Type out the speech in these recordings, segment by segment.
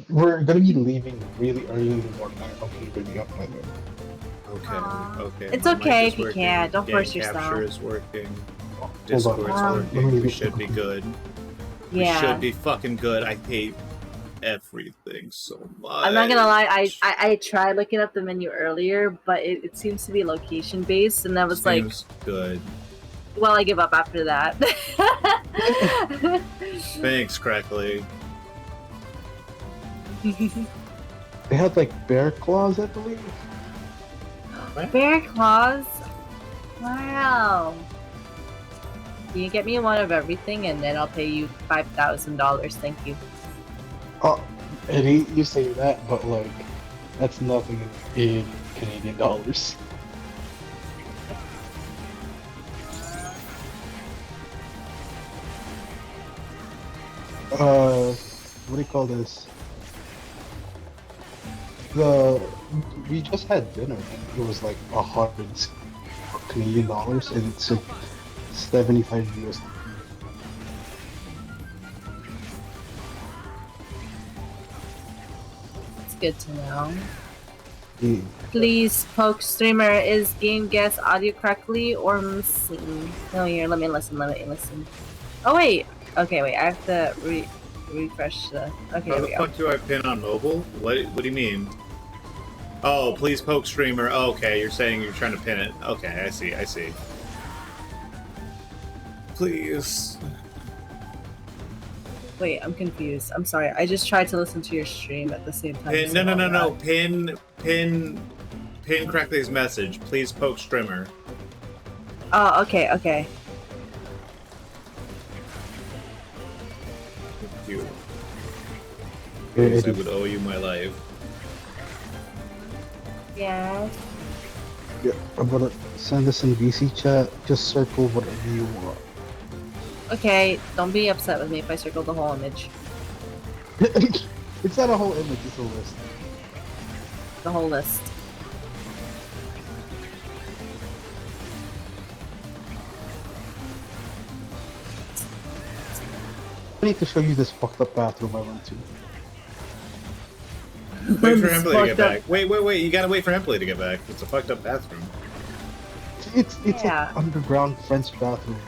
We're gonna be leaving really early in the morning. I don't think we're gonna be up by then. Okay. It's My okay mic is if you working. can't. Don't force Game capture yourself. is working. Hold Discord's on. working. We should be good. Yeah. We should be fucking good. I hate everything so much. I'm not gonna lie, I tried looking up the menu earlier, but it seems to be location based, and I was Seems good. well, I give up after that. Thanks, Crackly. They had like bear claws, I believe. Bear claws? Wow. Can you get me one of everything, and then I'll pay you $5,000. Thank you. Oh, Eddie, you say that, but like, that's nothing in Canadian dollars. What do you call this? We just had dinner and it was like 100 Canadian dollars and it's 75 US. It's good to know. Yeah. Please, poke streamer, is game guest audio correctly or missing? Oh, here, let me listen. Oh, wait. Okay, wait, I have to refresh the... Okay, How the fuck do I pin on mobile? What do you mean? Oh, please poke streamer. Oh, okay, you're saying you're trying to pin it. Okay, I see. Please. Wait, I'm confused. I'm sorry. I just tried to listen to your stream at the same time. Pin, no. Pin Crackly's message. Please poke streamer. Oh, okay. Thank you. Because I would owe you my life. Yeah. Yeah, I'm gonna send this in VC chat. Just circle whatever you want. Okay, don't be upset with me if I circle the whole image. It's not a whole image, it's a list. The whole list. I need to show you this fucked up bathroom I went to. Wait for Hempley to get back. Wait. You gotta wait for Hempley to get back. It's a fucked up bathroom. It's like underground French bathroom.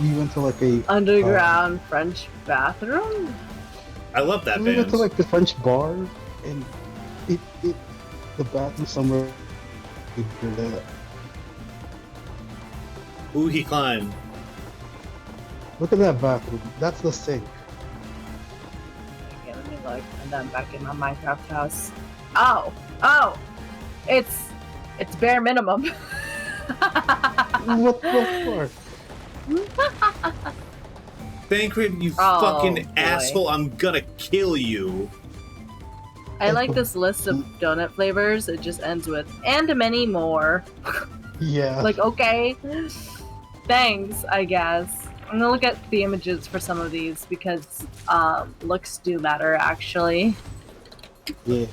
We went to like a underground French bathroom. I love that. We went to like the French bar, and the bathroom somewhere. Ooh, he climbed. Look at that bathroom. That's the sink. Okay, let me look, and then back in my Minecraft house. Oh, it's bare minimum. What the fuck? Thancred, you fucking asshole! I'm gonna kill you. I like this list of donut flavors. It just ends with "and many more." Yeah. Like, okay, thanks, I guess. I'm gonna look at the images for some of these because looks do matter, actually. Yeah.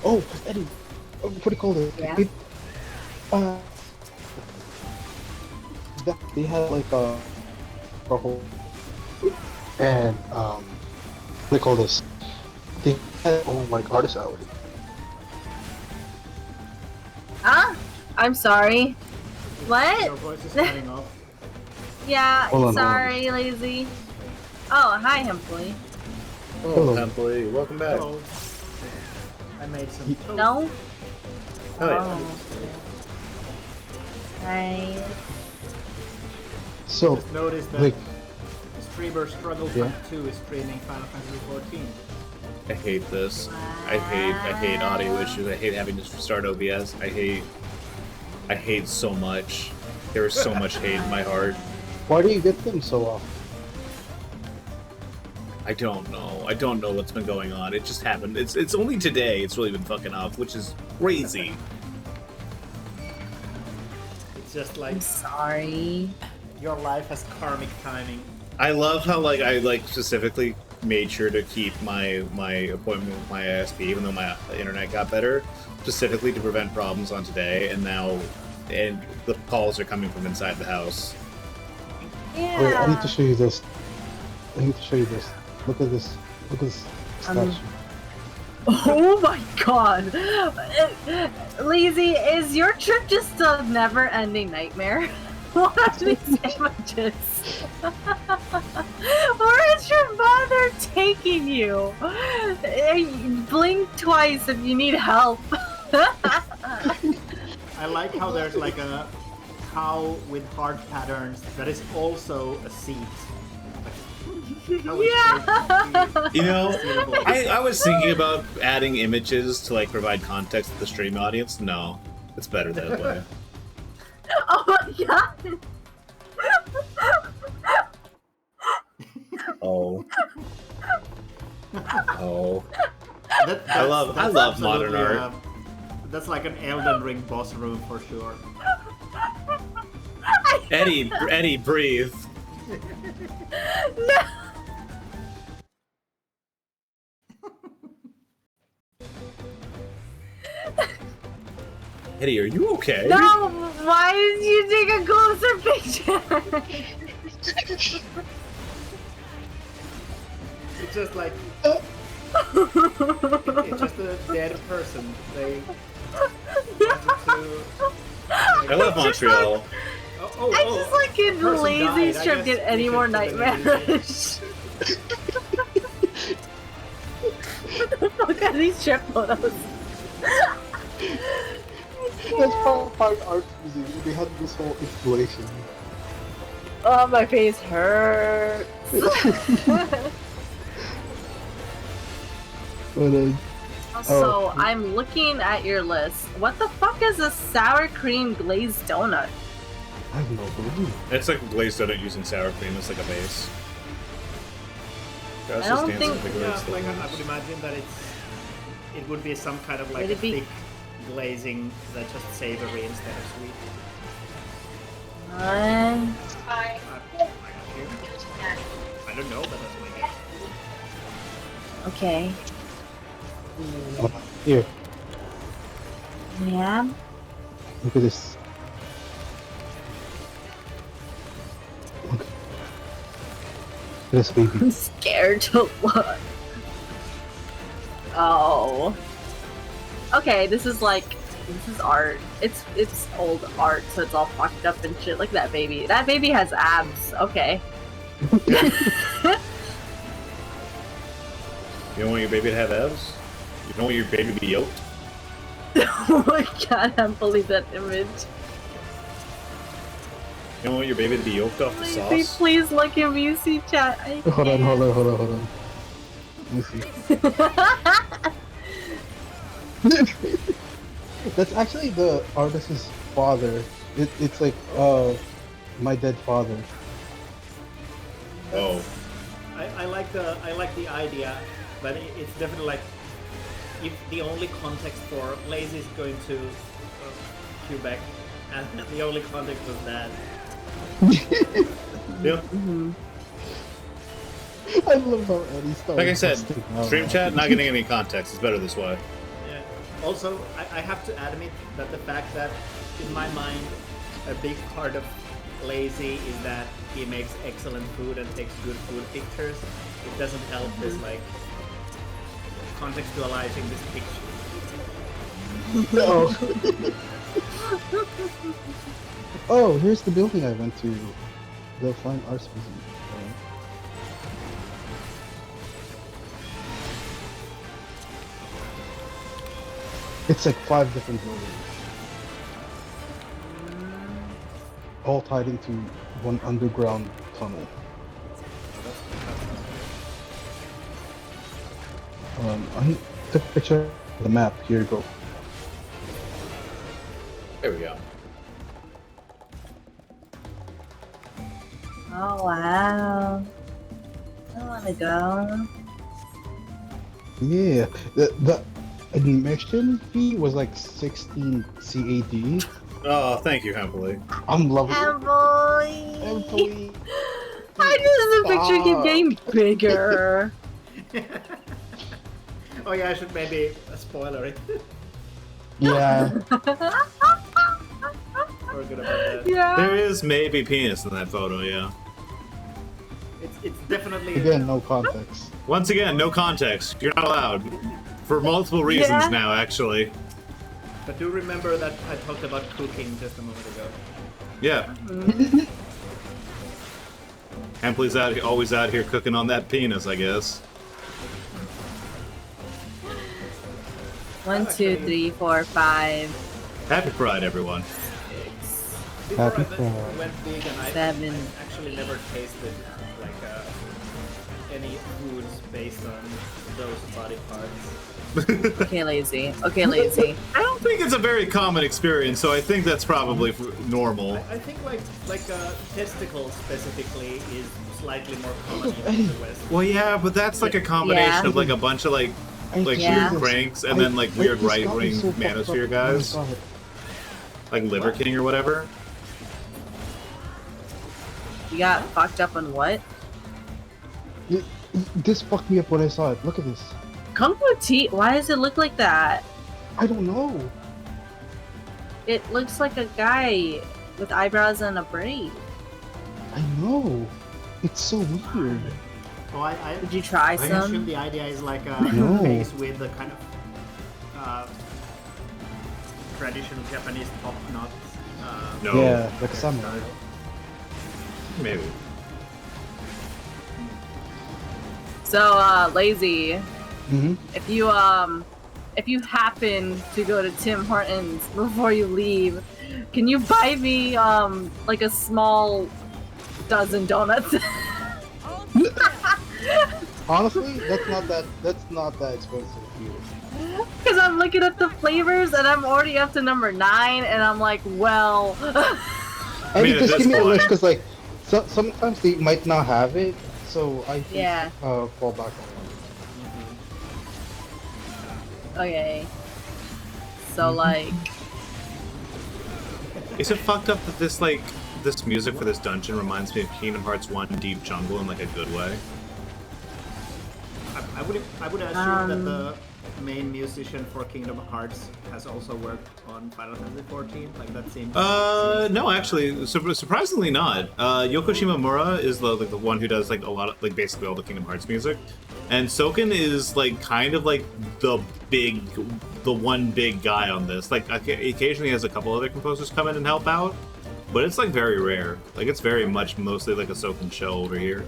Oh, Eddie, what do you call it? Yeah. They had like a whole and what do you call this? They had, oh my god, it's out. I'm sorry. What? Your voice is cutting off. Yeah, Hold on, sorry, lazy. Oh, hi, Hempley. Oh, Hempley, welcome back. Hello. I made some toast. No? Oh, yeah. Hi. So, Just noticed that like, streamer Struggle Yeah. 2 is streaming Final Fantasy 14. I hate this. I hate audio issues. I hate having to start OBS. I hate so much. There is so much hate in my heart. why do you get them so often? I don't know. I don't know what's been going on. It just happened. It's only today it's really been fucking up, which is crazy. It's just like I'm sorry. your life has karmic timing. I love how I specifically made sure to keep my appointment with my ISP, even though my internet got better, specifically to prevent problems on today. And now, the calls are coming from inside the house. Yeah. Wait, I need to show you this. Look at this. Look at this Um, statue. Oh my god! Lazy, is your trip just a never-ending nightmare? What are these images? Where is your mother taking you? Blink twice if you need help. I like how there's like a cow with heart patterns that is also a seat. How it's shaped You know, seatable. I was thinking about adding images to like provide context to the stream audience. No, it's better that way. Oh my god! Oh. Oh. I love modern art. That's like an Elden Ring boss room for sure. Eddie, breathe. No! Eddie, are you okay? No! Why did you take a closer picture? It's just like it's just a dead person. They wanted to. I love Montreal. I just like in person lazy died. I strip guess get any we more should put it in nightmarish. What the fuck are these strip photos? That's part of fine art museum. They had this whole installation. Oh, my face hurts. But So, I'm looking at your list. What the fuck is a sour cream glazed donut? I have no clue. It's like a glazed donut using sour cream. It's like a base. I don't think- Yeah, like I would imagine that it would be some kind of like Would a it be- thick glazing that's just savory instead of sweet. I don't know, but that's my guess. Okay. Here, Yeah. look at this. Look. Look at this baby. I'm scared to look. Oh. Okay, this is art. It's old art, so it's all fucked up and shit. Like that baby. That baby has abs. Okay. You don't want your baby to have abs? You don't want your baby to be yoked? Oh my god, I can't believe that image. You don't want your baby to be yoked off the Please, sauce? please look at VC chat. I Hold on, can't. hold on. Let me see. That's actually the artist's father. It's like, my dead father. Oh. I like the idea, but it's definitely like if the only context for lazy is going to Quebec, and the only context was that. Yeah. I love how Eddie started. Like I said, busting out. stream chat, not getting any context. It's better this way. Yeah. Also, I have to admit that the fact that in my mind a big part of lazy is that he makes excellent food and takes good food pictures. It doesn't help this like contextualizing this picture. No. Oh, here's the building I went to. The Fine Arts Museum. It's like 5 different buildings. All tied into one underground tunnel. I took a picture of the map. Here you go. There we go. Oh wow. I wanna go. Yeah, the admission fee was like 16 CAD. Oh, thank you, Hemply. I'm loving it. Emily! Emily. I just the picture keep getting bigger. Oh yeah, I should maybe spoiler it. Yeah. We're good about that. Yeah. There is maybe penis in that photo, yeah. it's definitely Again, no context. Once again, no context. You're not allowed. For multiple reasons Yeah. now, actually. But do remember that I talked about cooking just a moment ago. Yeah. Amply's always out here cooking on that penis, I guess. 1, 2, 3, 4, 5, Happy Pride, everyone. Before Happy I Pride. went vegan, I 7. actually never tasted like any foods based on those body parts. Okay, lazy. Okay, lazy. I don't think it's a very common experience, so I think that's probably normal. I think like testicles specifically is slightly more common in the West. Well, yeah, but that's like a combination Yeah. of like a bunch of like Yeah. weird cranks and then like weird right-wing manosphere guys, like Liver King or whatever. You got fucked up on what? This fucked me up when I saw it. Look at this. Kung Fu Tea? Why does it look like that? I don't know. It looks like a guy with eyebrows and a braid. I know. It's so weird. So I Did you try I assume some? the idea is like a No. face with the kind of traditional Japanese top knot. No, Yeah, like a samurai. maybe. So, lazy. Mm-hmm. If you happen to go to Tim Hortons before you leave, can you buy me like a small dozen donuts? Honestly, that's not that expensive either. Because I'm looking at the flavors and I'm already up to number 9, and I'm like, well. I mean, mean, at just this give me a point- list because like sometimes they might not have it, so I think, Yeah. fall back on Okay. So like, Is it fucked up that this music for this dungeon reminds me of Kingdom Hearts 1 Deep Jungle in like a good way? I would assume that the main musician for Kingdom Hearts has also worked on Final Fantasy 14. Like that seems. No, actually, surprisingly not. Yoko Shimomura is the one who does like a lot of like basically all the Kingdom Hearts music, and Soken is like kind of like the one big guy on this. Like occasionally has a couple other composers come in and help out, but it's like very rare. Like it's very much mostly like a Soken show over here.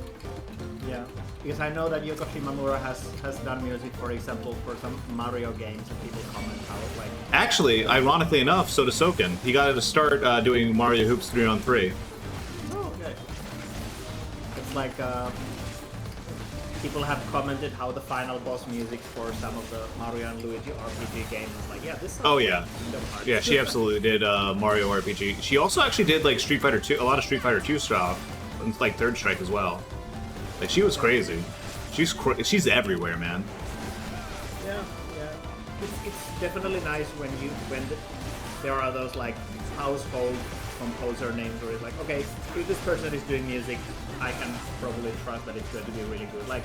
Yeah, because I know that Yoko Shimomura has done music, for example, for some Mario games, and people comment how like. Actually, ironically enough, so does Soken. He got to start doing Mario Hoops 3-on-3. Oh, okay. It's like people have commented how the final boss music for some of the Mario and Luigi RPG games is like, yeah, this. Oh yeah, Kingdom Hearts. yeah. She absolutely did Mario RPG. She also actually did like Street Fighter 2, a lot of Street Fighter 2 stuff, and like Third Strike as well. Like she was crazy. She's everywhere, man. Yeah, yeah. It's definitely nice when there are those like household composer names where it's like, okay, if this person is doing music, I can probably trust that it's going to be really good. Like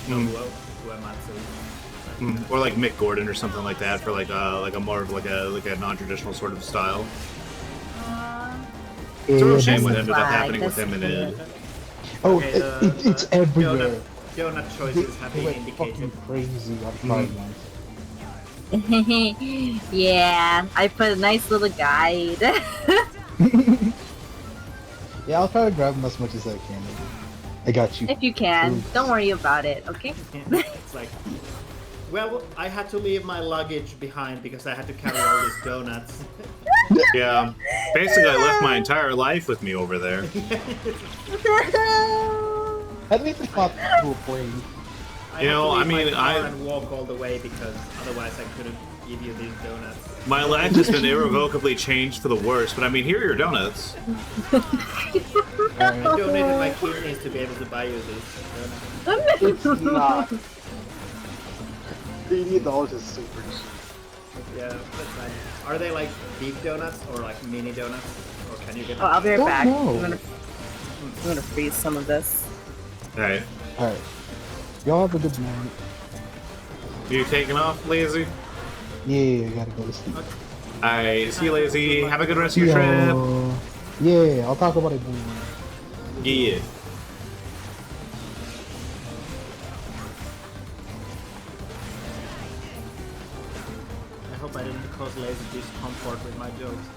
Nobuo Uematsu. Or like Mick Gordon or something like that for like a more of like a non-traditional sort of style. It's a real shame what ended up happening with him and Id. Oh, Okay, it's everywhere. Donut choices have They been went indicated. fucking crazy on Pride Month. yeah, I put a nice little guide. Yeah, I'll try to grab them as much as I can. I got you. If you can, don't worry about it, okay? It's like, well, I had to leave my luggage behind because I had to carry all these donuts. Yeah, basically I left my entire life with me over there. At least it's not to a plane. I You had know, to leave I mean, my car I- and walk all the way because otherwise I couldn't give you these donuts. My life has been irrevocably changed for the worse, but I mean, here are your donuts. I donated my kidneys to be able to buy you these donuts. It's not. $80 is super cheap. Yeah, that's nice. Are they like big donuts or like mini donuts? Or can you get Oh, I'll be right Don't back. know. I'm gonna freeze some of this. Hey, Alright. Y'all have a good night. you taking off, Lazy? Yeah, I gotta go to sleep. Alright, see you, Lazy. Have a good rest of your trip. Yeah, I'll talk about it later. Yeah. hope I didn't cause Lazy discomfort with my jokes.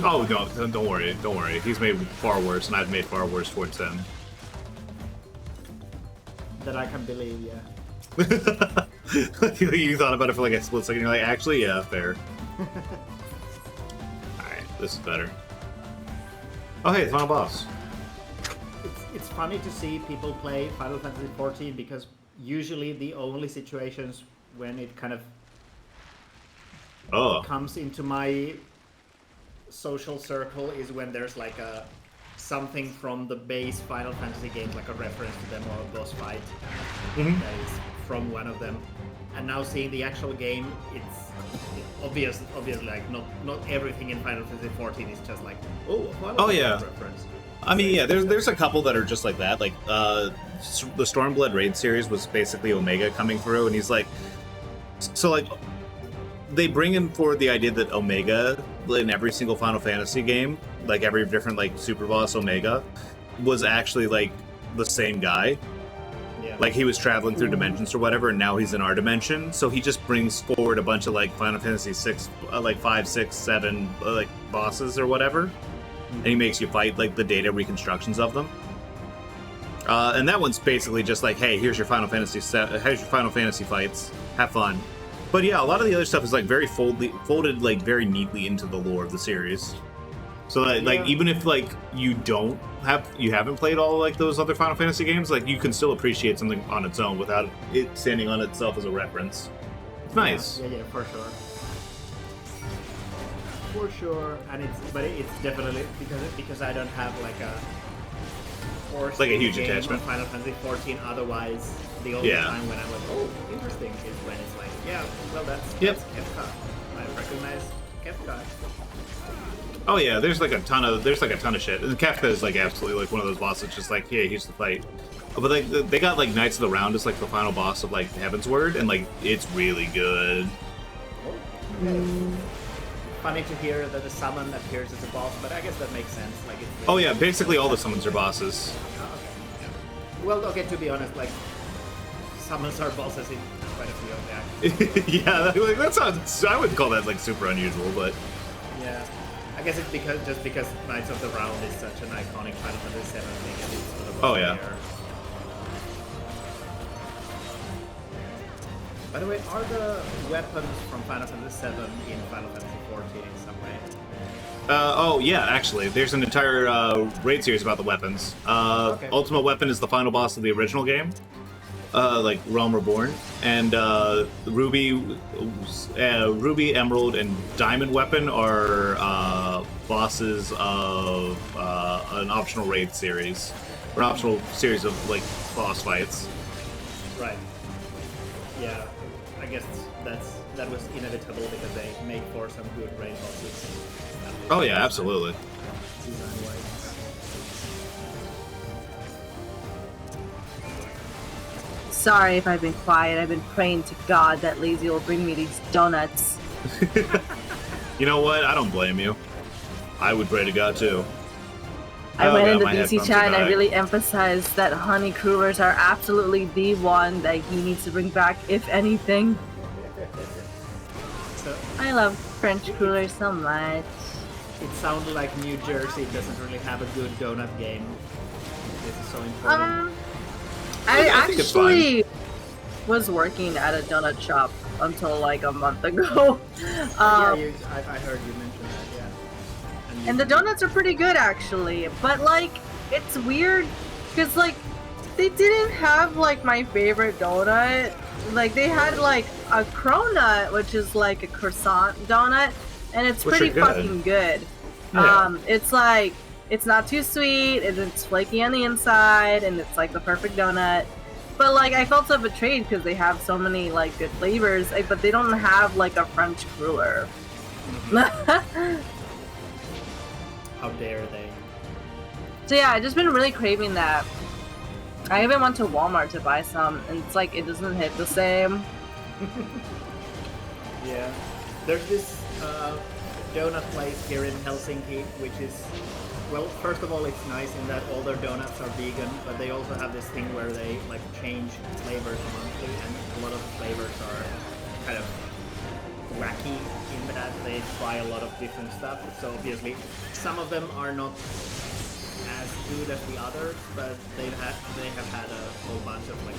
Oh no, don't worry, don't worry. He's made far worse, and I've made far worse towards him. That I can believe, yeah. You thought about it for like a split second. You're like, actually, yeah, fair. All right, this is better. Oh hey, final boss. It's funny to see people play Final Fantasy XIV because usually the only situations when it kind of comes into my social circle is when there's like a something from the base Final Fantasy games, like a reference to them or a boss fight that is from one of them. And now seeing the actual game, it's obviously like not everything in Final Fantasy XIV is just like yeah. reference. I mean, yeah, there's a couple that are just like that. Like the Stormblood Raid series was basically Omega coming through, and he's like, so like they bring in forward the idea that Omega in every single Final Fantasy game, like every different like super boss Omega, was actually like the same guy. Yeah. Like he was traveling through dimensions or whatever, and now he's in our dimension. So he just brings forward a bunch of like Final Fantasy 6, like 5, 6, 7, like bosses or whatever. And he makes you fight like the data reconstructions of them. And that one's basically just like, hey, here's your Final Fantasy fights. Have fun. But yeah, a lot of the other stuff is like very folded like very neatly into the lore of the series. So like even if like you haven't played all like those other Final Fantasy games, like you can still appreciate something on its own without it standing on itself as a reference. It's nice. Yeah, for sure. For sure, and it's definitely because I don't have like a like a huge game attachment. of Final Fantasy 14. Otherwise, the only time when I'm like, oh, interesting, is when it's like, yeah, well that's Kefka. I recognize Kefka. Oh yeah, there's like a ton of shit. And Kefka is like absolutely like one of those bosses, just like, yeah, here's the fight. But like they got like Knights of the Round as like the final boss of like Heaven's Word, and like it's really good. Funny to hear that the summon appears as a boss, but I guess that makes sense. Like it's oh yeah, basically all the summons are bosses. Oh, okay. Yeah. Well, okay, to be honest, like summons are bosses in quite a few of the acts. Yeah, like, that sounds. I wouldn't call that like super unusual, but yeah, I guess it's because Knights of the Round is such an iconic Final Fantasy 7 thing, and it's sort of there. By the way, are the weapons from Final Fantasy 7 in Final Fantasy 14 in some way? Oh yeah, actually, there's an entire raid series about the weapons. Okay. Ultimate Weapon is the final boss of the original game, like Realm Reborn, and Ruby, Emerald, and Diamond Weapon are bosses of an optional raid series, or an optional series of like boss fights. Right. Yeah. I guess that was inevitable because they make for some good raid bosses. Oh yeah, absolutely. Design-wise. Sorry if I've been quiet. I've been praying to God that Lazy will bring me these donuts. You know what? I don't blame you. I would pray to God too. I went into my BC headphones chat are and I dying. really emphasized that honey crullers are absolutely the one that he needs to bring back, if anything. So I love French crullers so much. it sounded like New Jersey doesn't really have a good donut game. This is so important. I I think it's actually was working at a donut shop until like a month ago. I heard you mention that, yeah. And the donuts are pretty good actually, but like it's weird because like they didn't have like my favorite donut. Like they had like a cronut, which is like a croissant donut, and it's Which are pretty good. fucking good. Yeah. It's like it's not too sweet, and it's flaky on the inside, and it's like the perfect donut. But like I felt so betrayed because they have so many like good flavors, but they don't have like a French cruller. How dare they? So yeah, I've just been really craving that. I even went to Walmart to buy some, and it's like it doesn't hit the same. Yeah. There's this donut place here in Helsinki, which is, well, first of all, it's nice in that all their donuts are vegan, but they also have this thing where they like change flavors monthly, and a lot of the flavors are kind of wacky in that they try a lot of different stuff. So obviously, some of them are not as good as the others, but they have had a whole bunch of like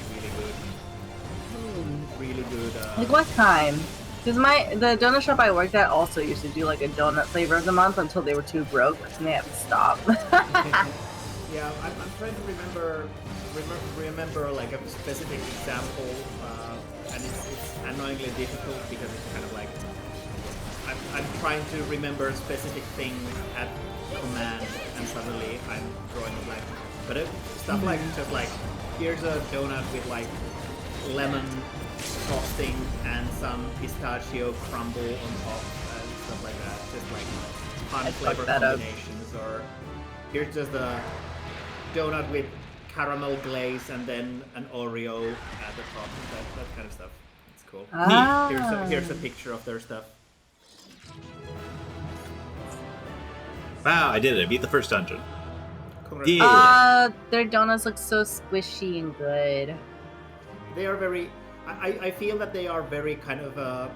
really good. Like what kind? Because the donut shop I worked at also used to do like a donut flavor of the month until they were too broke and they had to stop. Yeah, I'm trying to remember like a specific example, and it's annoyingly difficult because it's kind of like I'm trying to remember a specific thing at command, and suddenly I'm drawing a blank. But stuff like just like here's a donut with like lemon frosting and some pistachio crumble on top and stuff like that. Just like fun flavor combinations, or here's just a donut with caramel glaze and then an Oreo at the top. That kind of stuff. It's cool. Ah. Here's a picture of their stuff. Wow, I did it. I beat the first dungeon. Yeah. Their donuts look so squishy and good. They are very. I feel that they are very kind of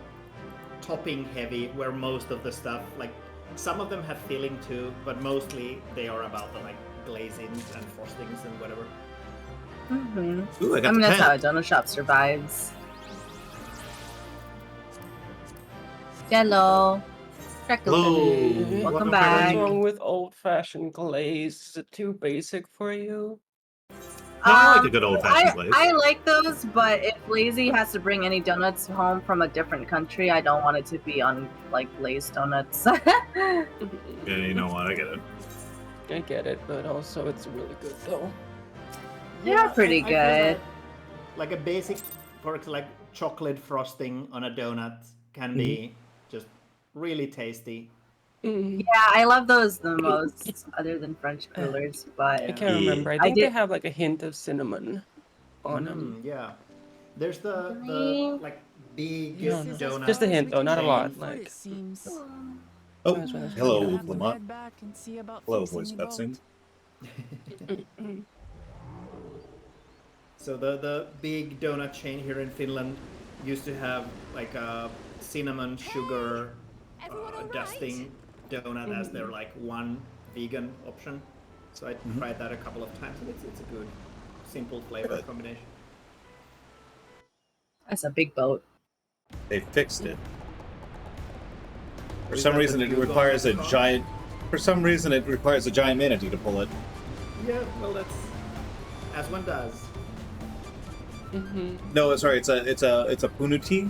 topping heavy, where most of the stuff, like some of them have filling too, but mostly they are about the like glazings and frostings and whatever. Mm-hmm. Ooh, I got I mean, the that's how a pen. donut shop survives. Hello. Hello. Welcome back. What's wrong with old-fashioned glaze? Is it too basic for you? No, I like a good old-fashioned glaze. I like those, but if Lazy has to bring any donuts home from a different country, I don't want it to be on like glazed donuts. Yeah, you know what? I get it. I get it, but also it's really good though. They're pretty I feel good. that, like a basic, for example, like chocolate frosting on a donut can be just really tasty. Yeah, I love those the most, other than French coolers. But I can't Yeah. remember. I I think they did- have like a hint of cinnamon on them. Yeah. There's the Really? like big No, no. donut. Just a hint though, not a lot. chain. Like It seems. Oh, That's what I was hello, We'll have to Lamont. head back and see about Hello, fixing voice your boat. cutscene. So the big donut chain here in Finland used to have like a cinnamon sugar dusting donut as their like one vegan option. So I tried that a couple of times, and it's a good, simple flavor combination. that's a big boat. They fixed it. For Is some that reason, the it Google requires a icon? giant. For some reason, it requires a giant manatee to pull it. Yeah, well that's as one does. No, sorry, it's a punuti.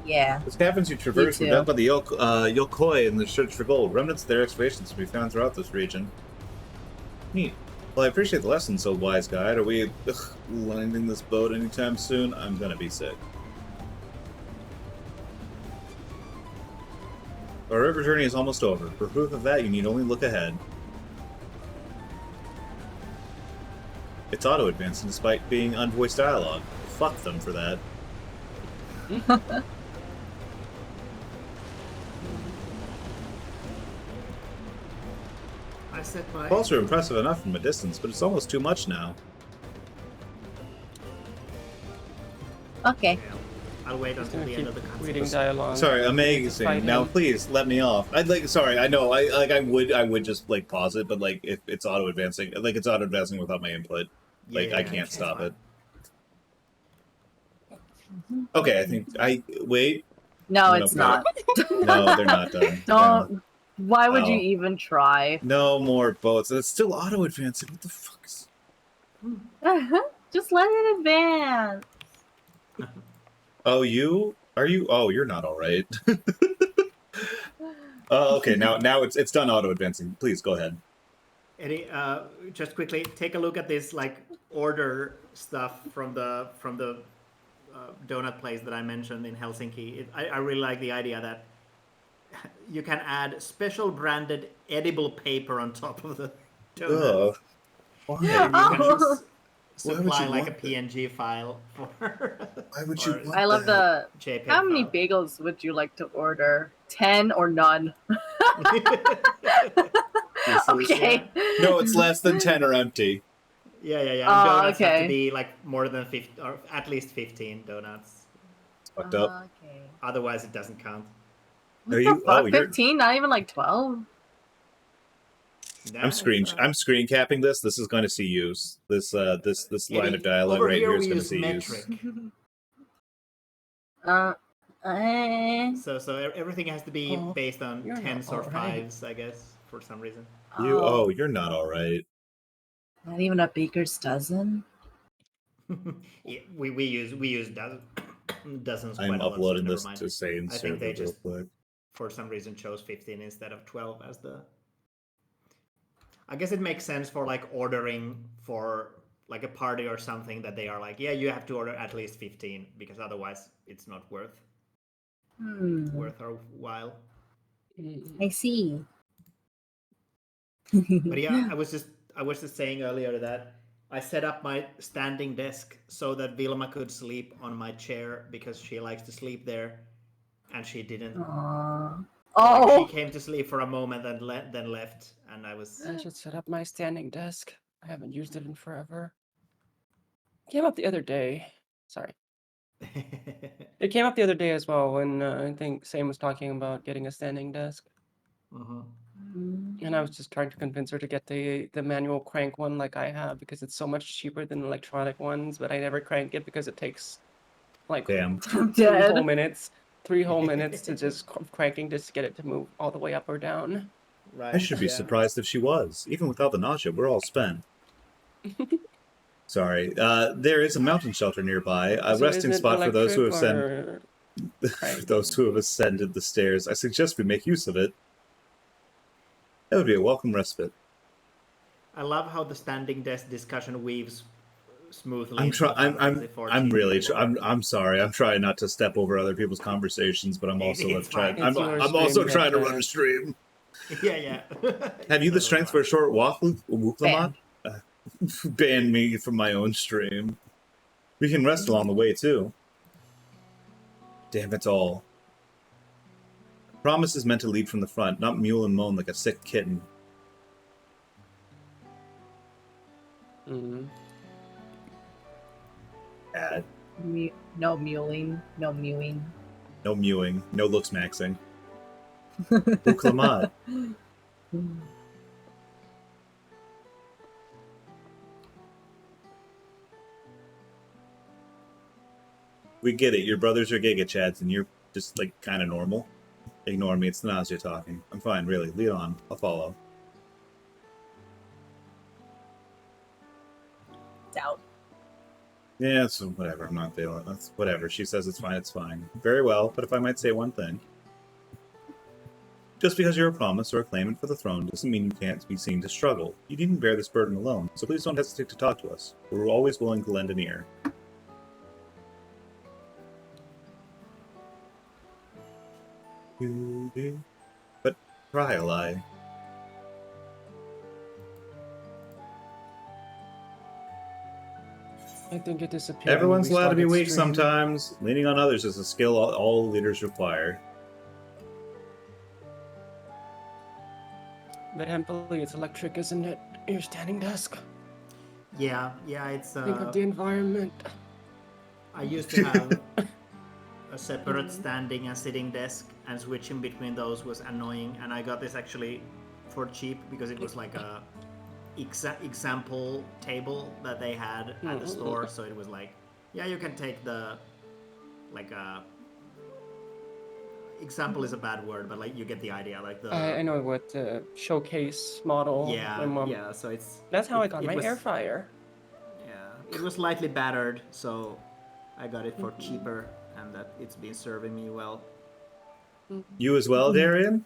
Yeah. The caverns you traverse were too. dug by the Yokoi in the search for gold. Remnants of their excavations can be found throughout this region. Neat. Well, I appreciate the lesson, so wise guide. Are we landing this boat anytime soon? I'm gonna be sick. Our river journey is almost over. For proof of that, you need only look ahead. It's auto-advancing despite being unvoiced dialogue. Fuck them for that. I set my Falls are impressive enough from a distance, but it's almost too much now. Okay. Yeah, I'll wait Just until gonna the keep end of the cutscene. reading dialogue. Sorry, Fight amazing. Now him. please let me off. I'd like. Sorry, I know. I would just like pause it, but like if it's auto advancing, like it's auto advancing without my input. Like Yeah, I yeah, can't it's stop fine. it. Okay, I think I wait. No, I'm it's gonna not. No, they're not done. Don't. No. Why would you Oh. even try? No more boats. It's still auto advancing. What the fuck? Just let it advance. Oh, you? Are you? Oh, you're not all right. Oh, okay. Now it's done auto advancing. Please go ahead. Eddie, just quickly take a look at this like order stuff from the donut place that I mentioned in Helsinki. I really like the idea that you can add special branded edible paper on top of the donut. Ugh. Why? You can Why would supply you like a want that? PNG file for. Why would you or want I love that? the. JPEG How many file. bagels would you like to order? 10 or none? Okay. No, it's less than 10 or empty. Yeah. Oh, Donuts have okay. to be like more than 50, or at least 15 donuts. Fucked up. Okay. Otherwise, it doesn't count. What Are the you- fuck? oh, you're- 15? Not even like 12? Yeah, I'm it's, screen capping this. This is going to see use. This line of dialogue over right here here is we going to use see metric. use. So everything has to be Oh, based on you're not tens or alright. fives, I guess, for some reason. You're not all right. Not even a baker's dozen? Yeah, we use dozens I'm quite a lot. So uploading never this mind. to Sane I think server they real just quick. for some reason chose 15 instead of 12 as the. I guess it makes sense for like ordering for like a party or something that they are like, yeah, you have to order at least 15 because otherwise it's not worth our while. I see. But yeah, I was just saying earlier that I set up my standing desk so that Vilma could sleep on my chair because she likes to sleep there, and she didn't. Aww. Like, she Oh! came to sleep for a moment and then left, and I was. I should set up my standing desk. I haven't used it in forever. It came up the other day. Sorry. It came up the other day as well when I think Sam was talking about getting a standing desk. Mhm. And I was just trying to convince her to get the manual crank one like I have because it's so much cheaper than electronic ones, but I never crank it because it takes like Damn. I'm 3 dead. whole minutes. 3 whole minutes to just cranking just to get it to move all the way up or down. Right. I should be yeah. surprised if she was. Even without the nausea, we're all spent. Sorry. There is a mountain shelter nearby, a So resting is it spot for those who have electric or for those who have ascended the stairs. I suggest we make use of it. That would be a welcome respite. I love how the standing desk discussion weaves smoothly. I'm into trying. Final Fantasy 14 I'm really. table. I'm sorry. I'm trying not to step over other people's conversations, but I'm also It's trying. fine. I'm It's your also stream, trying to Red run a Cat. stream. Yeah. Have you the strength for a short walk, Wuklamat? Banned. Ban me from my own stream. We can rest along the way too. Damn it all. Promise is meant to lead from the front, not mule and moan like a sick kitten. Bad. No mewing. No mewing. No mewing. No looks maxing. Wuklamat. We get it. Your brothers are Giga Chads, and you're just, like, kind of normal. Ignore me. It's the nausea talking. I'm fine, really. Lead on. I'll follow. Doubt. Yeah, so whatever. I'm not feeling it. That's whatever. She says it's fine. It's fine. Very well. But if I might say one thing. Just because you're a promise or a claimant for the throne doesn't mean you can't be seen to struggle. You needn't bear this burden alone, so please don't hesitate to talk to us. We're always willing to lend an ear. But trial I. I think it disappeared. Everyone's allowed to be weak sometimes. Leaning on others is a skill all leaders require. But happily, it's electric, isn't it? Your standing desk. Yeah, it's. Think of the environment. I used to have a separate standing and sitting desk, and switching between those was annoying. And I got this actually for cheap because it was like a example table that they had at the store. So it was like, yeah, you can take the like example is a bad word, but like you get the idea. Like the I know what showcase model. yeah. So it's That's how I got my was, air fryer. Yeah, it was slightly battered, so I got it for cheaper, and that it's been serving me well. You as well, Darian?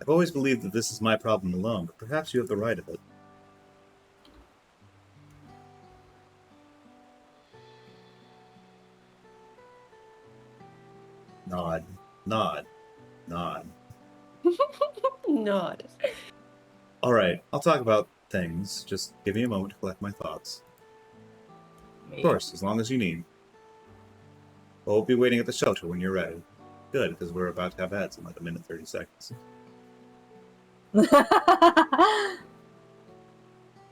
I've always believed that this is my problem alone, but perhaps you have the right of it. Nod. Nod. Nod. Not. Alright, I'll talk about things. Just give me a moment to collect my thoughts. Of course, as long as you need. We'll be waiting at the shelter when you're ready. Good, because we're about to have ads in like a minute 30 seconds.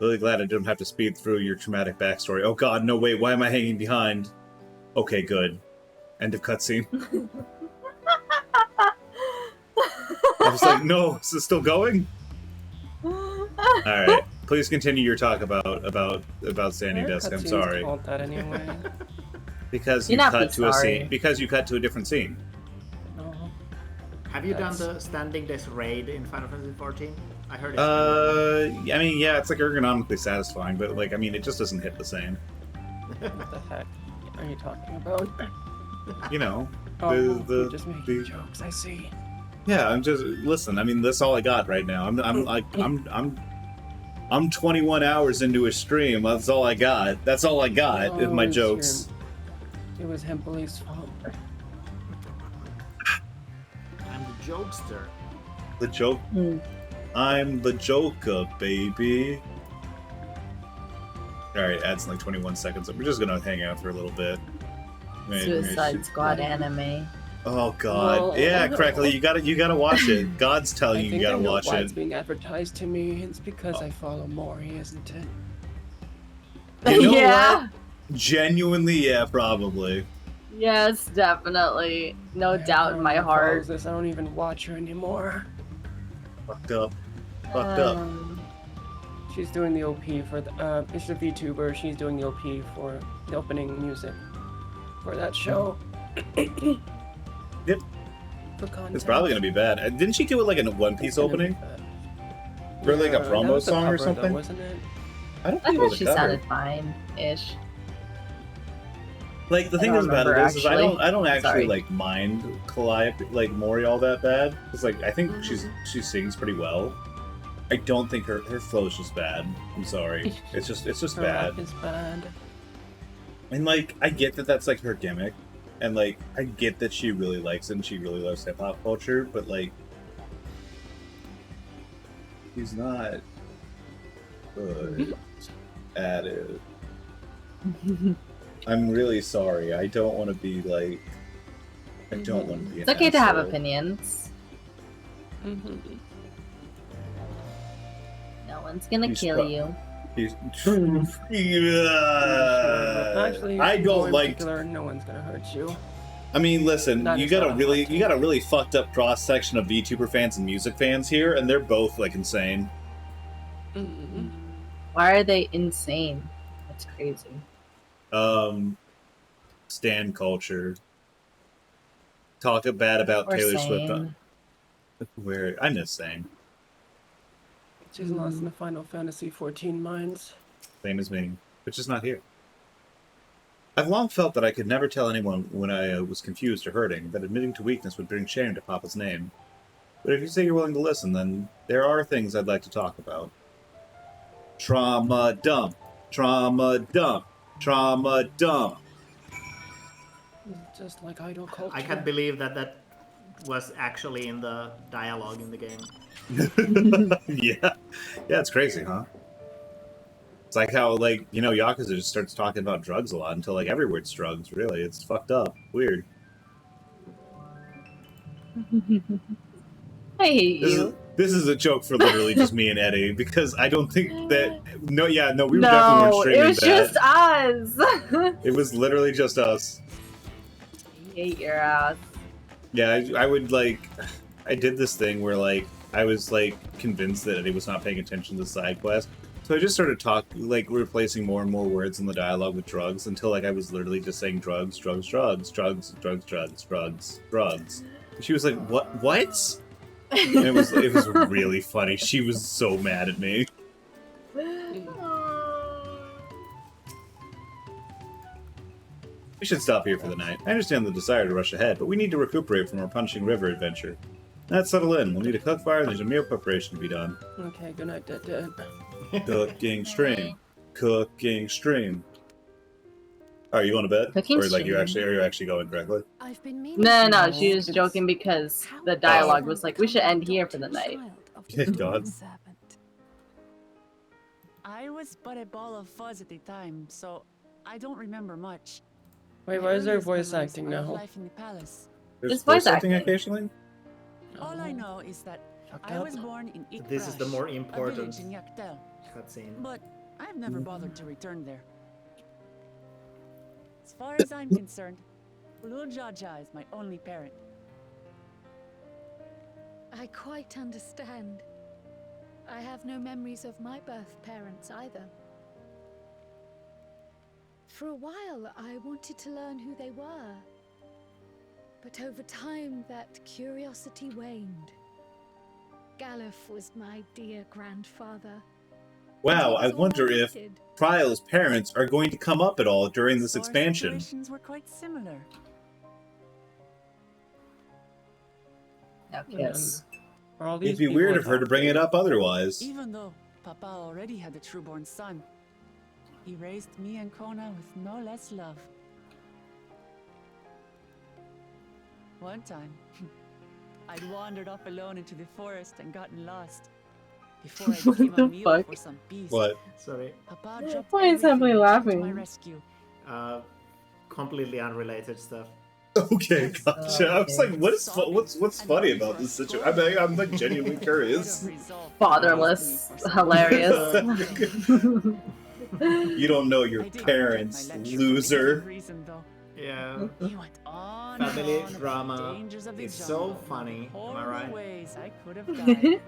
Really glad I didn't have to speed through your traumatic backstory. Oh god, no, wait, why am I hanging behind? Okay, good. End of cutscene. I was like, no, is this still going? Alright, please continue your talk about Standing Desk, I'm sorry. Called that anyway. Because you You're not cut be to a sorry. scene. Because you cut to a different scene. No. Have you done the Standing Desk raid in Final Fantasy 14? I heard it's I mean, yeah, it's like ergonomically satisfying, but like, I mean, it just doesn't hit the same. What the heck are you talking about? You know, Oh, the you're just making jokes. I see. yeah. I'm just listen. I mean, that's all I got right now. I'm 21 hours into a stream. That's all I got. That's all I got is my jokes. It was Hempel's fault. I'm the jokester. The joke. I'm the Joker, baby. Alright, adds like 21 seconds. We're just gonna hang out for a little bit. Suicide Squad anime. Oh god. Well, yeah, Crackly, you gotta watch it. God's telling you gotta watch why it. it's being advertised to me. It's because I follow Maury, isn't it? You know Yeah. what? Genuinely, yeah, probably. Yes, definitely. No doubt in my Everyone heart. follows this. I don't even watch her anymore. Fucked up. Fucked up. She's doing the OP for the, it's a VTuber, she's doing the OP for the opening music for that show. Yep. For content. It's probably gonna be bad. Didn't she do it like in a One Piece opening? For like a that promo was the song or cover, something? though, wasn't it? I don't I think it thought was she a cover. sounded fine-ish. Like the I thing don't is about it remember, is actually. I don't actually Sorry. like mind like Mori all that bad. It's like I think she sings pretty well. I don't think her flow is just bad. I'm sorry. It's just Her bad. rap is bad. And like I get that that's like her gimmick, and like I get that she really likes it and she really loves hip hop culture, but like she's not good at it. I'm really sorry. I don't want to be like. I don't want to be. It's okay to have asshole. opinions. Mm-hmm. No one's gonna He's kill pro- you. Actually, I don't in like. particular, no one's gonna hurt you. I mean, listen, Not you as got a not really, much. you got a really fucked up cross section of VTuber fans and music fans here, and they're both like insane. Mm-hmm. Why are they insane? That's crazy. Stan culture. Talk bad about Or Taylor sane. Swift. Where I miss saying. She's lost in the Final Fantasy 14 mines. Same as me, but just not here. I've long felt that I could never tell anyone when I was confused or hurting, that admitting to weakness would bring shame to Papa's name. But if you say you're willing to listen, then there are things I'd like to talk about. Trauma dump. Trauma dump. Trauma dump. Just like idol culture. I can't believe that was actually in the dialogue in the game. Yeah. Yeah, it's crazy, huh? It's like how, like, you know, Yakuza just starts talking about drugs a lot until, like, every word's drugs, really. It's fucked up. Weird. I hate you. This is a joke for literally just me and Eddie, because I don't think that... No, we definitely weren't No, streaming it was that. just us. It was literally just us. I hate your ass. Yeah, I would, like... I did this thing where, like, I was, like, convinced that Eddie was not paying attention to the side quest. So I just started replacing more and more words in the dialogue with drugs until, like, I was literally just saying drugs, drugs, drugs, drugs, drugs, drugs, drugs, drugs. And she was like, what? And it was really funny. She was so mad at me. We should stop here for the night. I understand the desire to rush ahead, but we need to recuperate from our Punching River adventure. Let's settle in. We'll need a cook fire and there's a meal preparation to be done. Okay, good night, Dead. Cooking stream. Cooking stream. Are you going to bed? Cooking or like stream. are you actually going correctly? I've been meaning No, to no, know she was it's joking because how the it dialogue is was like, we should end here for the night. child of the Good God. Divine Serpent. I was but a ball of fuzz at the time, so I don't remember much. Wait, My why is there earliest voice memories acting are of now? life in the palace. There's It's voice acting acting. occasionally? All I know is that Fucked I up. was born in Ikrash, This is the more a important village in Yaktel. cutscene. But I've never bothered to return there. As far as I'm concerned, Ulul Jaja is my only parent. I quite understand. I have no memories of my birth parents either. For a while, I wanted to learn who they were. But over time, that curiosity waned. Galuf was my dear grandfather. Wow, I That's all wonder I if needed. Trial's parents are going to come up at all during this Our expansion. situations were quite similar. Yes. Are all these It'd be people weird of her to bring it adopted? up otherwise. Even though Papa already had a trueborn son, he raised me and Kona with no less love. One time, I'd wandered off alone into the forest and gotten lost. Before I became a The meal fuck? for some beasts, What? Sorry, Papa dropped Why is everything Emily and came to laughing? my rescue. completely unrelated stuff. Okay, Yes. gotcha. I was like, what is Sobbing what's and funny ready about for a this situation? scolding. I'm like genuinely curious. Fatherless. Hilarious. You don't know your I did get parents, my lecture for loser. good reason, though. Yeah. He went on and Family on about drama the dangers of the is so jungle and funny, the am I horrible right? ways I could have died.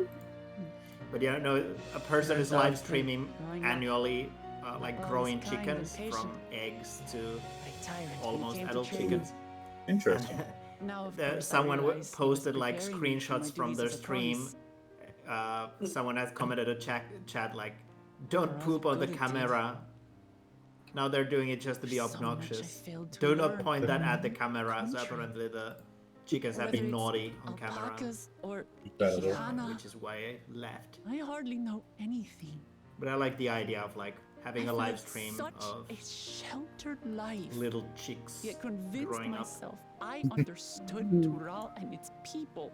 But you know, a person is Turns out live streaming growing up, annually, like Papa growing was kind chickens and from patient. eggs to Like tyrant when it almost came to adult training. chickens. Interesting. Now, of course, I Someone realize he was posted like preparing me for my screenshots from duties their as a stream. promise. Someone has commented a chat like, "Don't For all poop on the good it did. camera." Now they're doing it just to be There's so much I obnoxious. failed to Do not learn point that at the from camera. So country. apparently the chickens have Whether been it's naughty on camera, alpacas or Incredible. Hana, which is why I left. I hardly know anything. But I like the idea of like having a I've live lived stream such of a sheltered life. little chicks Yet convinced growing up. myself I understood Tural and its people.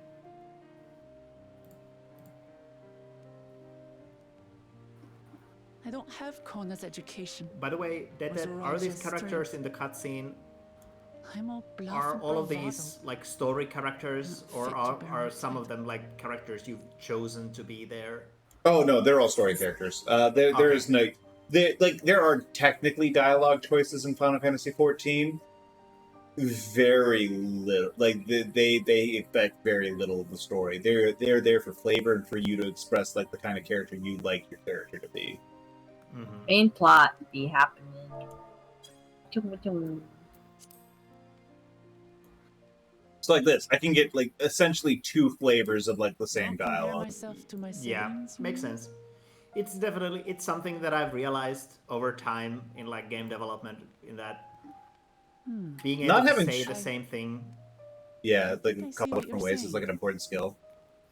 I don't have Kona's education. By the way, Was are these Roger's characters strength. in the cutscene? I'm all bluff Are and all of bravado. these like story characters, Not or fit to are, bear are my some of title. them like characters you've chosen to be there? Oh no, they're all story characters. There Okay. is no, there are technically dialogue choices in Final Fantasy XIV. Very little, like they affect very little of the story. They're there for flavor and for you to express like the kind of character you like your character to be. Mm-hmm. Main plot be happening. Chum-chum. It's like this. I can get like essentially two flavors of like the same Don't compare dialogue. myself to my Yeah, siblings, makes you sense. It's something that I've realized over time in like game development, in that being able Not to having say ch- the same thing. Yeah, like I a see couple what different you're ways is like saying. an important skill.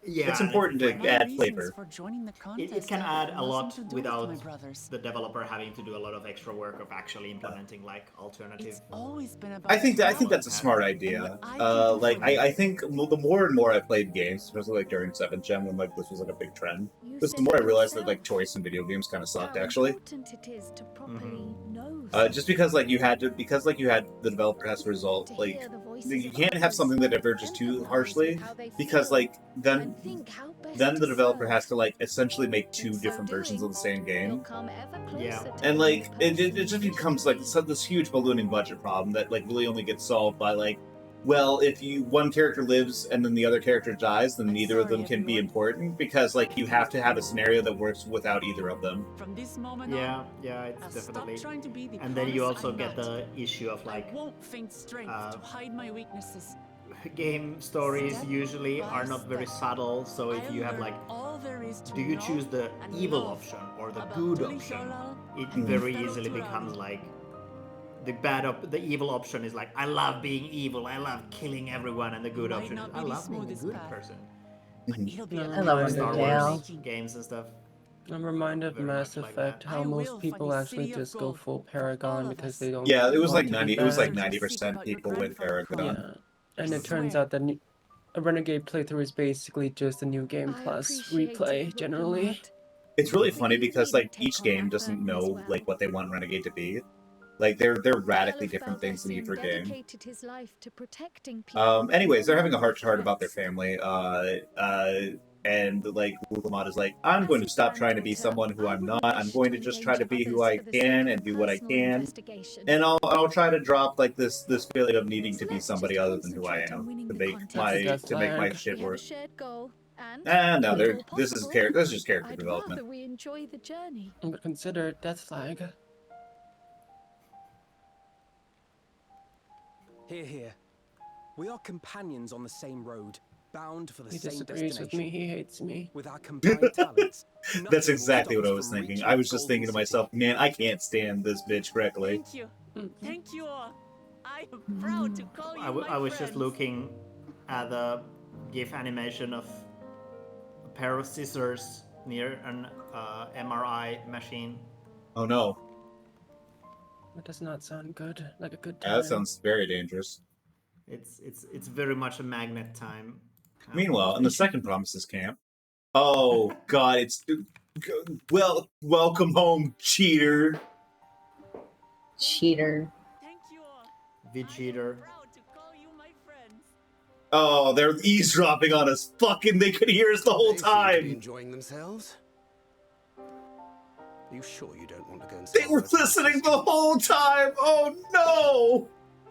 Yeah, It's and important to like, My add reasons flavor. for joining the contest it can had add a lot nothing to do without with my brothers. the developer having to do a lot of extra work of actually implementing like alternative. It's always been about I think that's a power. smart And idea. what I can do Like for you. I think the more and more I played games, especially like during 7th Gen when like this was like a big trend, You just the said more I it realized that yourself. like choice in video games kind of sucked How actually. important it is to properly know Just because like you had the developer has to result to like hear the voices you of can't have others, something that diverges too empathize harshly with how they because feel, like then and think how best then to the developer serve. has to like essentially make two In so different versions of doing, the same you'll game. come ever closer Yeah. to And being like the it person just you becomes should like be. this huge ballooning budget problem that like really only gets solved by like, well, if one character lives and then the other character dies, then I'm neither of sorry, them can be everyone. important because like you have to have a scenario that works without either of them. From this moment Yeah, on, yeah, I'll it's stop definitely. trying to be the And then you promise also I'm get not. the issue of like I won't feign strength uh, to hide my weaknesses. game stories Step usually by are not very step, subtle. So if I'll you have learn like, all there is to do you know choose the and evil love option or the about good Tuli option? Sholal It and very fellow easily Turali. becomes like the evil option is like, I love being evil, I love killing everyone, and the good Might option is not I be the love being a smoothest good path. person. It'll be a No, I love lesson Star in Undertale. Wars making. games and stuff. I'm reminded of Very Mass much like Effect, that. how I will most for people the actually city of just go gold, full for all Paragon of because us. they don't Yeah, it was want like to be 90. It was like bad. 90% people went grandfather Paragon. Yeah, and I it turns swear. out that a Renegade playthrough is basically just a new game I plus appreciate it, replay, generally. Ripamart. It's really But funny you because needn't like take each on game that doesn't burden as know well. like what they want Renegade to be. Like they're radically Galuf different things in each Baldesion game. dedicated his life to protecting people. Anyways, they're having a heart to heart about their threats. family. and like Lamont is like, I'm going to stop trying to be someone who I'm not. I'm going to just try to be who I can and do what I can, and I'll try to drop like this feeling of needing to be somebody other than who I am to make my shit work. No, this is just character development. We enjoy the journey. But consider it death flag. Hear, hear. We are companions on the same road, bound for the He same disagrees destination. with me. He hates me. With our combined talents, That's exactly what I was thinking. I was just thinking to myself, man, I can't stand this bitch correctly. Thank you. Thank you all. I am proud to call you I was just friends. looking at the GIF animation of a pair of scissors near an MRI machine. Oh no. That does not sound good. Like a good Yeah, time. that sounds very dangerous. It's very much a magnet time. Meanwhile, in the second Promises camp, oh god, it's welcome home, cheater. Cheater. Thank you all. The cheater. Proud to call you my friends. Oh, they're eavesdropping on us. Fucking, they could hear us the whole They seem to be time. enjoying themselves. Are you sure you don't want to go and They were listening the whole time. Oh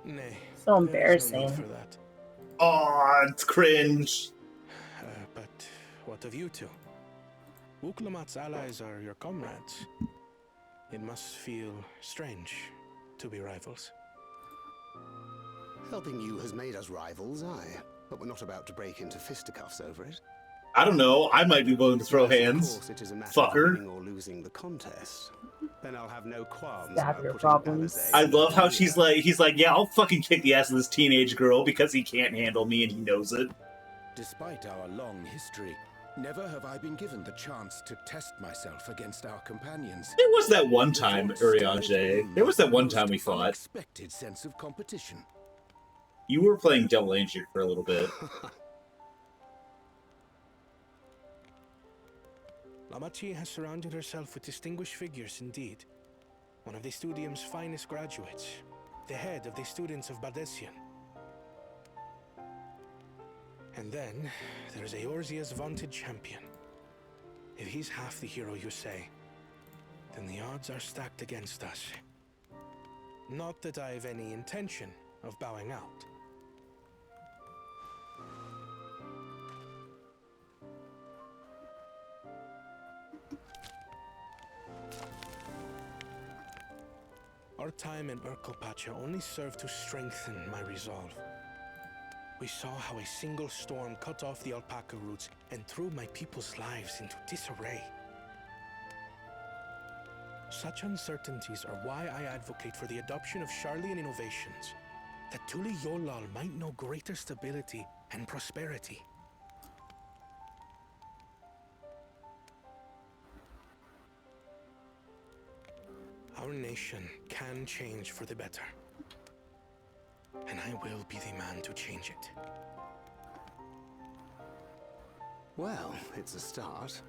no. Nay. So there is no need embarrassing. for that. Oh, it's cringe. But what of you two? Wuklamat's allies are your comrades. It must feel strange to be rivals. Helping you has made us rivals, aye. But we're not about to break into fisticuffs over it. I don't know. I might be willing to throw Unless, hands. Of course, it is a matter of Fucker. winning or losing the contest. Then I'll have no qualms Stab about your putting problems. Alizé I in the love how leader. he's like, yeah, I'll fucking kick the ass of this teenage girl because he can't handle me and he knows it. Despite our long history, never have I been given the chance to test myself against our companions. There was that one time, Urianger. There was that one time we fought. Unexpected sense of competition. You were playing Devil Angel for a little bit. Lamachi has surrounded herself with distinguished figures indeed. One of the Studium's finest graduates, the head of the students of Bardesian. And then there's Eorzea's vaunted champion. If he's half the hero you say, then the odds are stacked against us. Not that I have any intention of bowing out. Our time in Urkelpacha only served to strengthen my resolve. We saw how a single storm cut off the alpaca roots and threw my people's lives into disarray. Such uncertainties are why I advocate for the adoption of Sharlayan innovations, that Tuli Yolal might know greater stability and prosperity. Our nation can change for the better. And I will be the man to change it. Well, it's a start.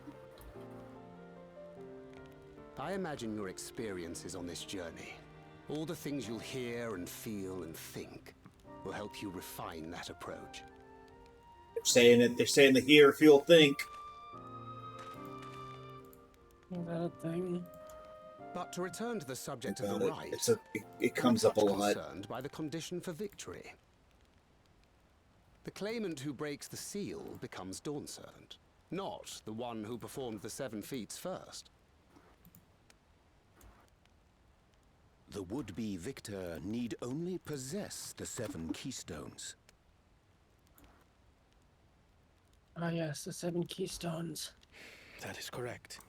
I imagine your experiences on this journey, all the things you'll hear and feel and think, will help you refine that approach. They're saying it. They're saying the hear, feel, think. Is that a thing? But to return to the subject of the right, It comes up a lot. concerned by the condition for victory. The claimant who breaks the seal becomes Dawn Servant, not the one who performed the 7 feats first. The would-be victor need only possess the 7 keystones. Ah yes, the 7 keystones. That is correct.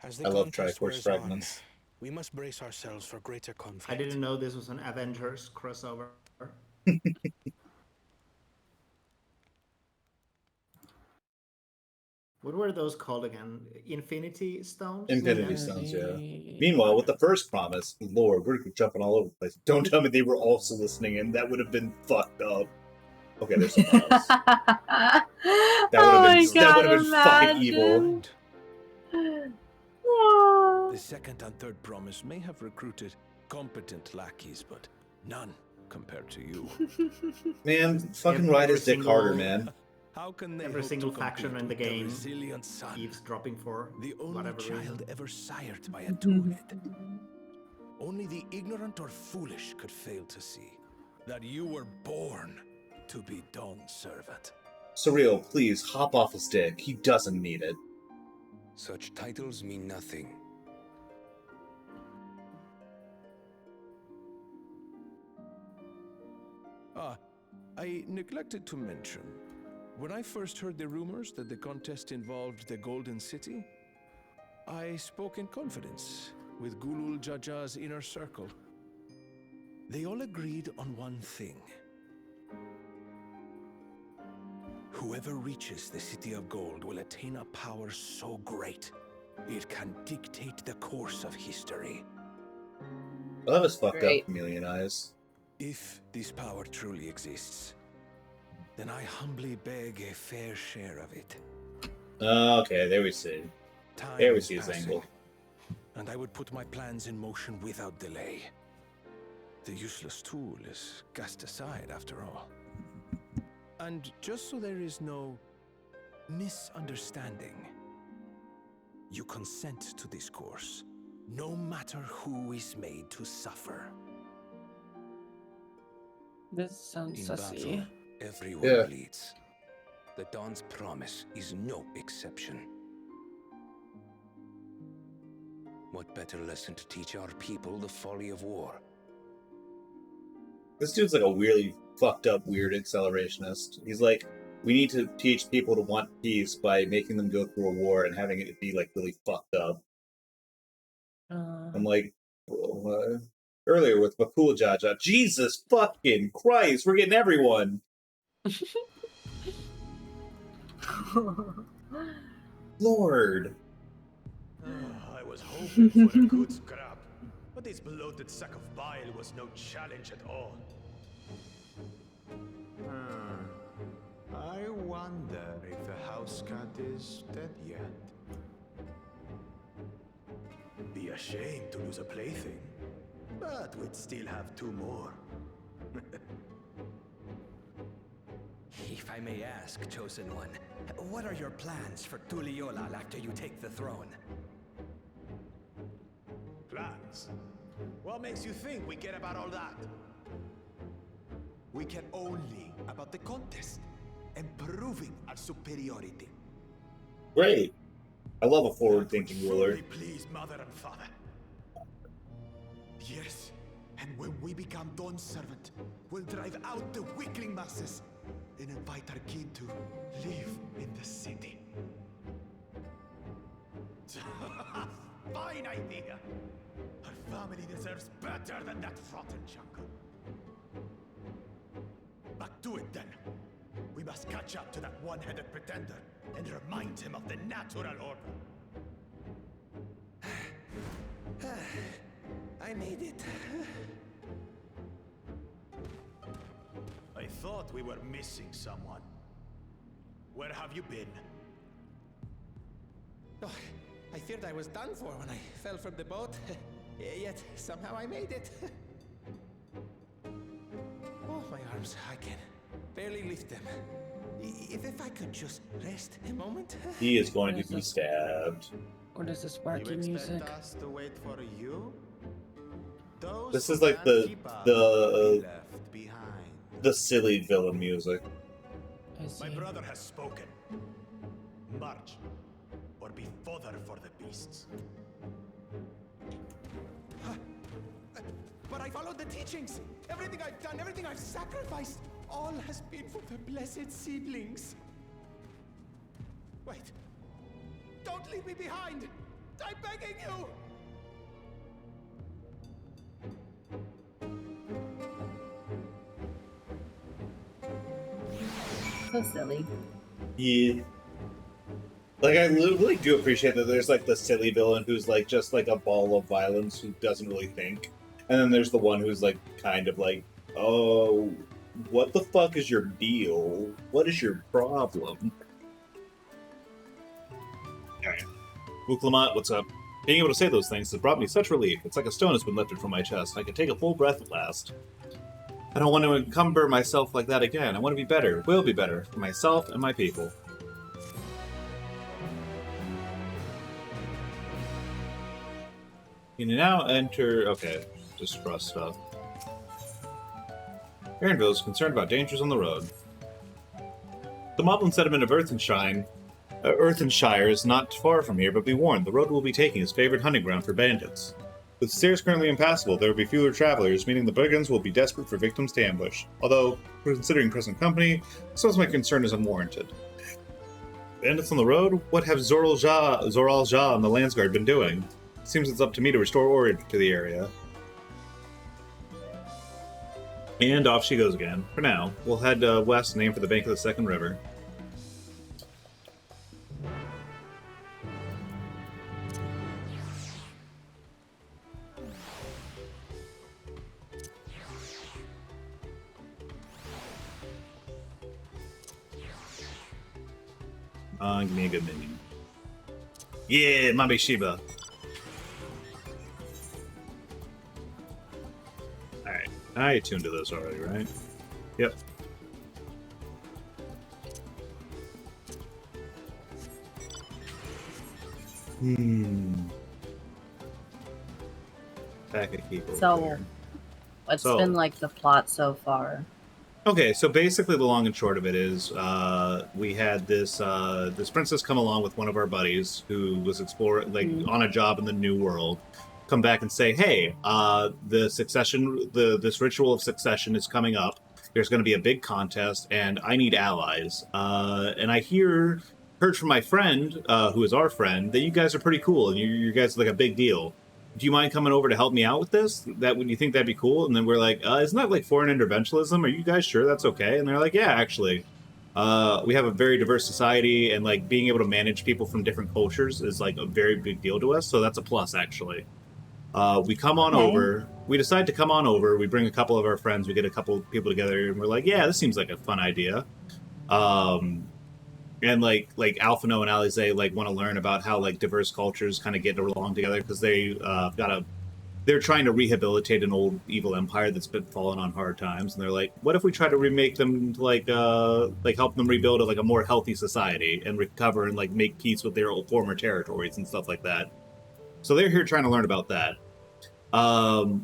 As the I love contest Triforce wears fragments. on, we must brace ourselves for greater conflict. I didn't know this was an Avengers crossover. What were those called again? Infinity Stones? Infinity Yeah. Stones, yeah. Meanwhile, with the first promise, Lord, we're jumping all over the place. Don't tell me they were also listening in. That would have been fucked up. Okay, there's something else. That would have been fucking evil. The second and third promise may have recruited competent lackeys, but none compared to you. Man, fucking ride his Dick Harder, man. How can they Every hope single to faction compete in the with game resilient sun, eavesdropping for the only whatever child reason. ever sired by a Druid? Only the ignorant or foolish could fail to see that you were born to be Dawn's servant. Surreal, please hop off his dick. He doesn't need it. Such titles mean nothing. I neglected to mention, when I first heard the rumors that the contest involved the Golden City, I spoke in confidence with Gulul Jaja's inner circle. They all agreed on one thing. Whoever reaches the City of Gold will attain a power so great, it can dictate the course of history. I love his fucked up chameleon eyes. If this power truly exists, then I humbly beg a fair share of it. Okay, there we see. There we see his angle. And I would put my plans in motion without delay. The useless tool is cast aside after all. And just so there is no misunderstanding, you consent to this course, no matter who is made to suffer. This sounds In sussy. battle, everyone bleeds. The Dawn's promise is no exception. What better lesson to teach our people the folly of war? This dude's like a really fucked up, weird accelerationist. He's like, we need to teach people to want peace by making them go through a war and having it be like really fucked up. I'm like, earlier with Bakul Jaja, Jesus fucking Christ, we're getting everyone. Lord. I was hoping for a good scrap, but this bloated sack of bile was no challenge at all. I wonder if the house cat is dead yet. Be ashamed to lose a plaything, but we'd still have 2 more. If I may ask, Chosen One, what are your plans for Tuliolal after you take the throne? Plans? What makes you think we care about all that? We care only about the contest and proving our superiority. Great. I love a forward-thinking ruler. Please, mother and father. Yes, and when we become Dawn's servant, we'll drive out the weakling masses and invite our kin to live in the city. Fine idea. Our family deserves better than that rotten jungle. But do it then. We must catch up to that one-headed pretender and remind him of the natural order. I made it. I thought we were missing someone. Where have you been? Oh, I feared I was done for when I fell from the boat. Yet somehow I made it. Oh, my arms, I can barely lift them. If I could just rest a moment. He is going to be stabbed. What is this sparky music? Us to wait for you? Those This is like the silly villain music. My brother has spoken. March, or be fodder for the beasts. But I followed the teachings. Everything I've done, everything I've sacrificed, all has been for the blessed seedlings. Wait. Don't leave me behind. I'm begging you. So silly. Yeah. Like, I really do appreciate that there's, like, the silly villain who's, like, just, like, a ball of violence who doesn't really think. And then there's the one who's, like, kind of like, oh, what the fuck is your deal? What is your problem? Alright. Uklamot, what's up? Being able to say those things has brought me such relief. It's like a stone has been lifted from my chest. I can take a full breath at last. I don't want to encumber myself like that again. I want to be better. Will be better for myself and my people. You now enter... Okay, just cross stuff. Aaronville is concerned about dangers on the road. The moblin settlement of Earthenshire is not far from here, but be warned, the road we'll be taking is favored hunting ground for bandits. With stairs currently impassable, there will be fewer travelers, meaning the brigands will be desperate for victims to ambush. Although, considering present company, some of my concern is unwarranted. Bandits on the road? What have Zoral Jah and the Landsguard been doing? Seems it's up to me to restore order to the area. And off she goes again. For now, we'll head west and aim for the bank of the Second River. Give me a good minion. Yeah, Mabe Shiba. Alright, I attuned to this already, right? Yep. Back a keeper. So, what's been like the plot so far? Okay, so basically the long and short of it is we had this this princess come along with one of our buddies who was exploring, like, on a job in the New World, come back and say, hey, the succession, this ritual of succession is coming up. There's going to be a big contest, and I need allies. And I heard from my friend, who is our friend, that you guys are pretty cool, and you guys are like a big deal. Do you mind coming over to help me out with this? Would you think that'd be cool? And then we're like, isn't that like foreign interventionism? Are you guys sure that's okay? And they're like, yeah, actually. We have a very diverse society, and like being able to manage people from different cultures is like a very big deal to us, so that's a plus, actually. We come on over. We decide to come on over. We bring a couple of our friends. We get a couple of people together, and we're like, yeah, this seems like a fun idea. And like Alphino and Alize like want to learn about how like diverse cultures kind of get along together, because they're trying to rehabilitate an old evil empire that's been fallen on hard times, and they're like, what if we try to remake them like help them rebuild a more healthy society and recover and like make peace with their former territories and stuff like that. So they're here trying to learn about that.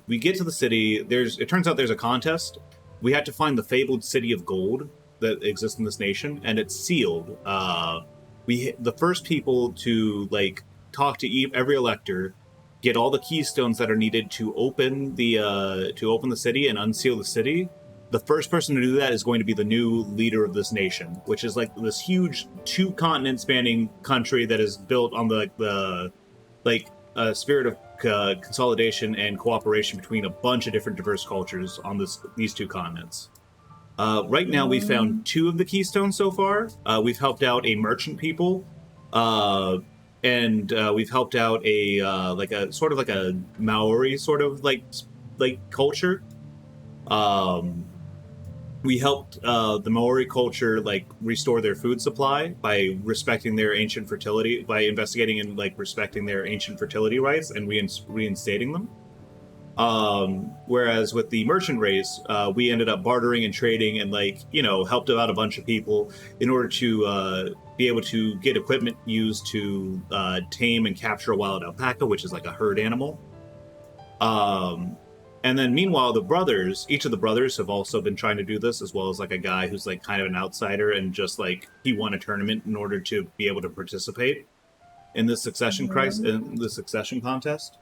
We get to the city. It turns out there's a contest. We had to find the fabled city of gold that exists in this nation, and it's sealed. The first people to like talk to every elector, get all the keystones that are needed to open the city and unseal the city. The first person to do that is going to be the new leader of this nation, which is like this huge 2-continent spanning country that is built on the spirit of consolidation and cooperation between a bunch of different diverse cultures on these 2 continents. Right now, we found 2 of the keystones so far. We've helped out a merchant people, and we've helped out a sort of like a Maori sort of like culture. We helped the Maori culture like restore their food supply by respecting their ancient fertility, by investigating and like respecting their ancient fertility rights and reinstating them. Whereas with the merchant race, we ended up bartering and trading and helped out a bunch of people in order to be able to get equipment used to tame and capture a wild alpaca, which is like a herd animal. And then meanwhile, each of the brothers have also been trying to do this, as well as like a guy who's like kind of an outsider and just like he won a tournament in order to be able to participate in this succession contest.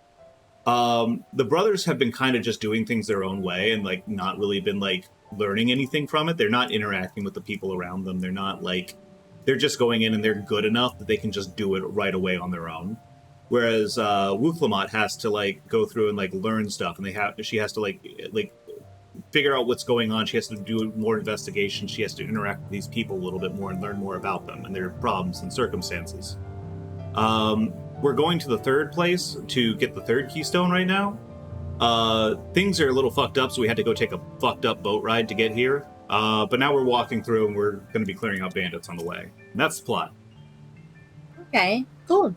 The brothers have been kind of just doing things their own way and like not really been like learning anything from it. They're not interacting with the people around them. They're just going in and they're good enough that they can just do it right away on their own. Whereas Wuflamat has to like go through and like learn stuff, and she has to like figure out what's going on. She has to do more investigation. She has to interact with these people a little bit more and learn more about them and their problems and circumstances. We're going to the 3rd place to get the 3rd keystone right now. Things are a little fucked up, so we had to go take a fucked up boat ride to get here. But now we're walking through and we're going to be clearing out bandits on the way. And that's the plot. Okay, cool.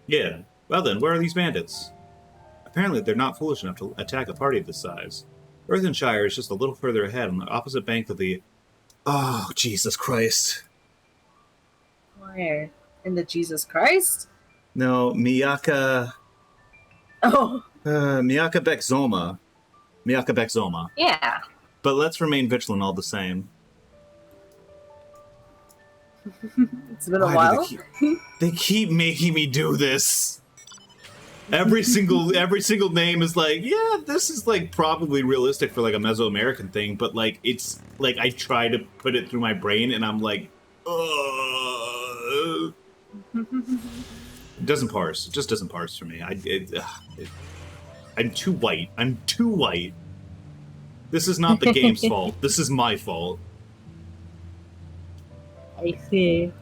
Yeah. Well then, where are these bandits? Apparently they're not foolish enough to attack a party of this size. Earthenshire is just a little further ahead on the opposite bank of the... Oh, Jesus Christ. Where? In the Jesus Christ? No, Miyaka... Oh. Miyaka Bexoma. Miyaka Bexoma. Yeah. But let's remain vigilant all the same. It's been a while. They keep making me do this. Every single name is like, yeah, this is like probably realistic for like a Mesoamerican thing, but like it's like I try to put it through my brain and I'm like, ugh. It doesn't parse. It just doesn't parse for me. I'm too white. I'm too white. This is not the game's fault. This is my fault. I see.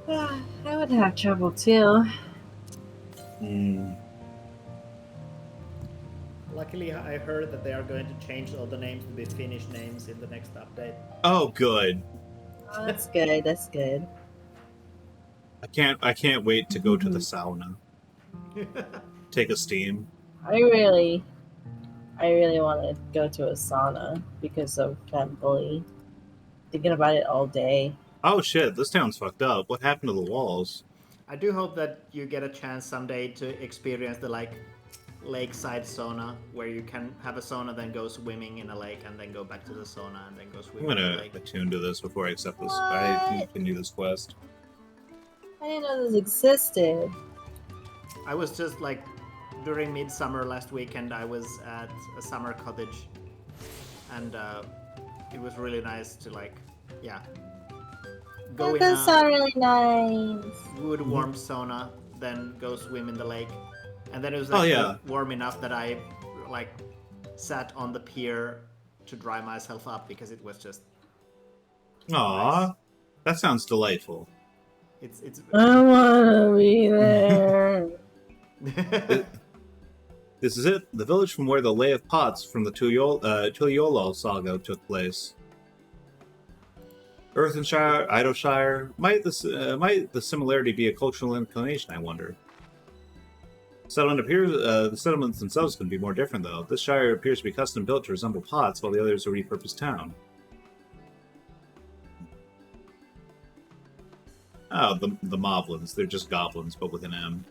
I would have trouble too. Luckily, I heard that they are going to change all the names to be Finnish names in the next update. Oh, good. Oh, that's good. That's good. I can't wait to go to the sauna. Take a steam. I really want to go to a sauna because of Cat Bully. Thinking about it all day. Oh shit, this town's fucked up. What happened to the walls? I do hope that you get a chance someday to experience the lakeside sauna, where you can have a sauna, then go swimming in a lake, and then go back to the sauna, and then go I'm swimming in a gonna lake. attune to this before I accept this. I continue this quest. I didn't know this existed. I was just during midsummer last weekend, I was at a summer cottage, and it was really nice to go That in does sound really nice. wood warm sauna, then go swim in the lake, and then it was warm enough that I sat on the pier to dry myself up because it was just. Aw, that sounds delightful. It's. I wanna be there. This is it, the village from where the Lay of Pots from the Tuliyola saga took place. Earthenshire, Idleshire, might the similarity be a cultural inclination, I wonder? Settlement appears, the settlements themselves can be more different, though. This shire appears to be custom-built to resemble pots, while the others are a repurposed town. Oh, the Moblins. They're just goblins, but with an M.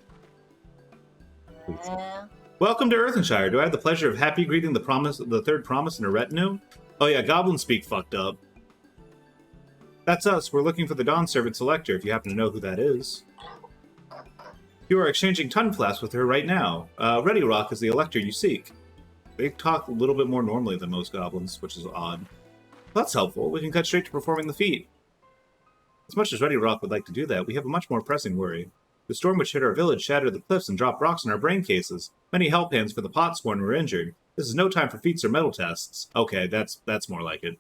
Welcome to Earthenshire. Do I have the pleasure of happy greeting the third promise in a retinue? Oh yeah, goblin speak fucked up. That's us. We're looking for the Dawn Servant Selector, if you happen to know who that is. You are exchanging tongue flasks with her right now. Ready Rock is the elector you seek. They talk a little bit more normally than most goblins, which is odd. That's helpful. We can cut straight to performing the feat. As much as Ready Rock would like to do that, we have a much more pressing worry. The storm which hit our village shattered the cliffs and dropped rocks in our brain cases. Many help hands for the Potsworn were injured. This is no time for feats or metal tests. Okay, that's more like it.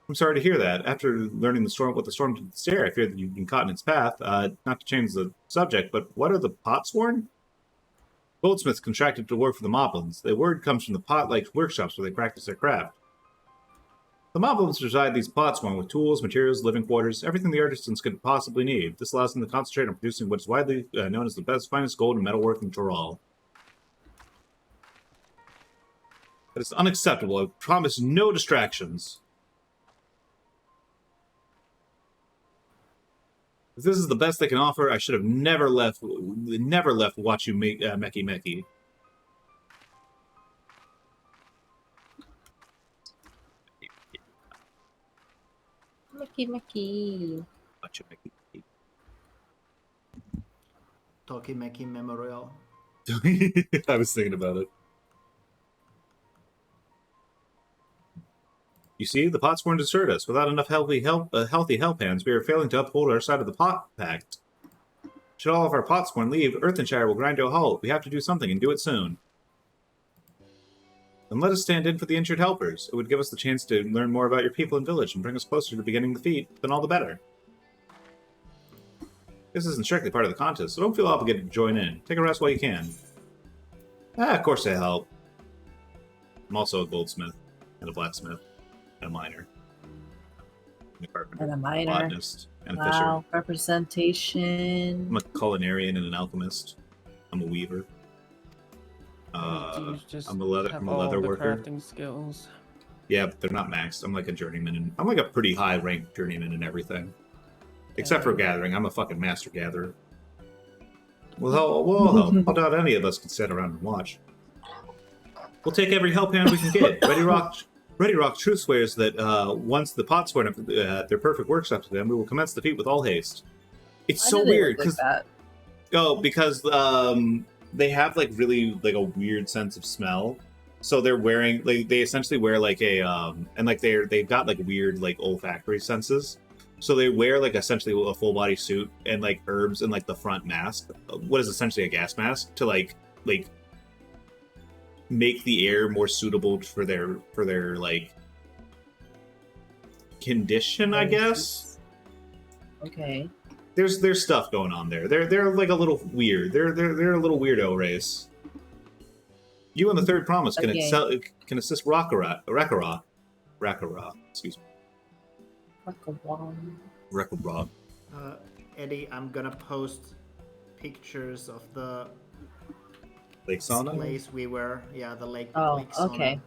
I'm sorry to hear that. After learning what the storm did to the stair, I fear that you've been caught in its path. Not to change the subject, but what are the Potsworn? Goldsmiths contracted to work for the Moblins. The word comes from the pot-like workshops where they practice their craft. The Moblins reside these Potsworn with tools, materials, living quarters, everything the artisans could possibly need. This allows them to concentrate on producing what is widely known as the best, finest gold and metalwork in Toral. That is unacceptable. I promise no distractions. If this is the best they can offer, I should have never left to watch you make Meki Meki. Meki. Watch you Meki Meki. Tokimeki Memorial. I was thinking about it. You see, the Potsworn desert us. Without enough healthy help hands, we are failing to uphold our side of the Pot Pact. Should all of our Potsworn leave, Earthenshire will grind to a halt. We have to do something, and do it soon. Then let us stand in for the injured helpers. It would give us the chance to learn more about your people and village, and bring us closer to beginning the feat. Then all the better. This isn't strictly part of the contest, so don't feel obligated to join in. Take a rest while you can. Of course I help. I'm also a goldsmith, and a blacksmith. And a miner. And a carpenter. And a miner. Botanist. And a Wow, fisher. representation. I'm a culinarian and an alchemist. I'm a weaver. You just I'm a have leather all the worker. crafting skills. Yeah, but they're not maxed. I'm like a journeyman, and I'm like a pretty high ranked journeyman and everything, except for gathering. I'm a fucking master gatherer. Well, how doubt any of us can sit around and watch. We'll take every help hand we can get. Ready Rock truth swears that once the pots sworn their perfect works up to them, we will commence the feat with all haste. It's so weird because they have like really like a weird sense of smell. So they're wearing like they essentially wear like a and like they've got like weird like olfactory senses. So they wear like essentially a full body suit and like herbs and like the front mask, what is essentially a gas mask, to like make the air more suitable for their like condition, I guess. Okay. There's stuff going on there. They're like a little weird. They're a little weirdo race. You and the third promise can assist Rakara. Excuse me. Rakara. Eddie, I'm gonna post pictures of the Lake Sauna place we were. Yeah, the lake. Oh, lake sauna. okay.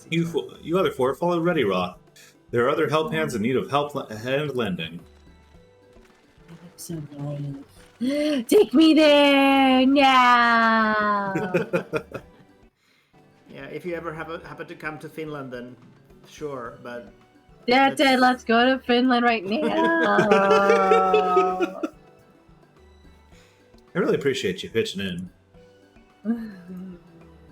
You other four follow Ready Rock. There are other help hands in need of help hand lending. So nice. Take me there now. Yeah, if you ever happen to come to Finland, then sure, but... Dad, let's go to Finland right now. I really appreciate you pitching in.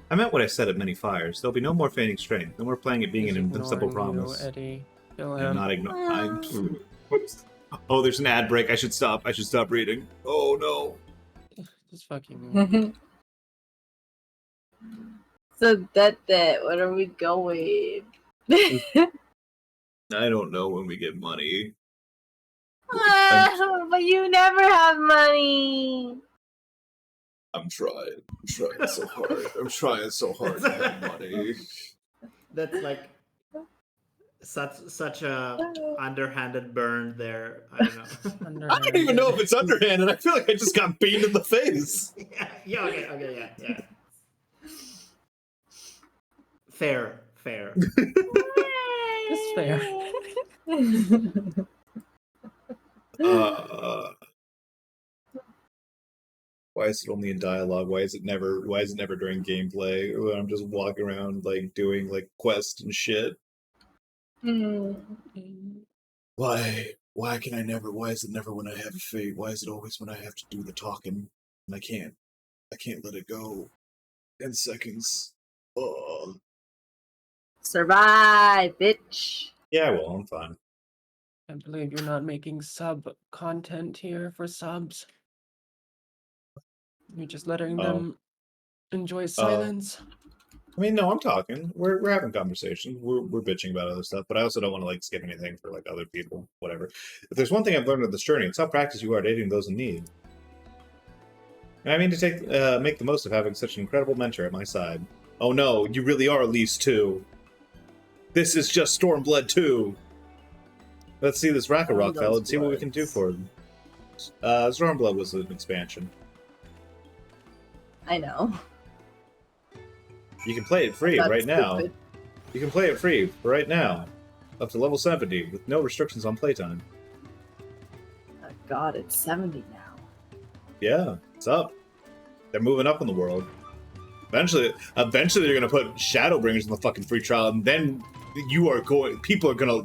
I meant what I said at many fires. There'll be no more feigning strength. No more playing it being an invincible promise. Eddie. I'm not ignoring. Oh, there's an ad break. I should stop. I should stop reading. Oh no. Just fucking. So that where are we going? I don't know when we get money. But you never have money. I'm trying so hard. I'm trying so hard to have money. That's like such a underhanded burn there. I don't know. I don't even know if it's underhanded. I feel like I just got beamed in the face. Yeah. Okay. Yeah. Fair. It's fair. Why is it only in dialogue? Why is it never during gameplay? When I'm just walking around like doing like quests and shit. Why can I never? Why is it never when I have a fate? Why is it always when I have to do the talking and I can't let it go? 10 seconds. Oh. Survive, bitch. Yeah, well, I'm fine. I believe you're not making sub content here for subs. You're just letting them enjoy silence. I mean, no, I'm talking. We're having conversations. We're bitching about other stuff, but I also don't want to like skip anything for like other people. Whatever. If there's one thing I've learned on this journey, it's how practiced you are at aiding those in need. And I mean to make the most of having such an incredible mentor at my side. Oh no, you really are Elise too. This is just Stormblood 2. Let's see this Rakarok fella and see what we can do for him. Stormblood was an expansion. I know. You can play it free right now. You can play it free right now. Up to level 70 with no restrictions on playtime. Oh god, it's 70 now. Yeah, it's up. They're moving up in the world. Eventually they're gonna put Shadowbringers in the fucking free trial, and then people are gonna...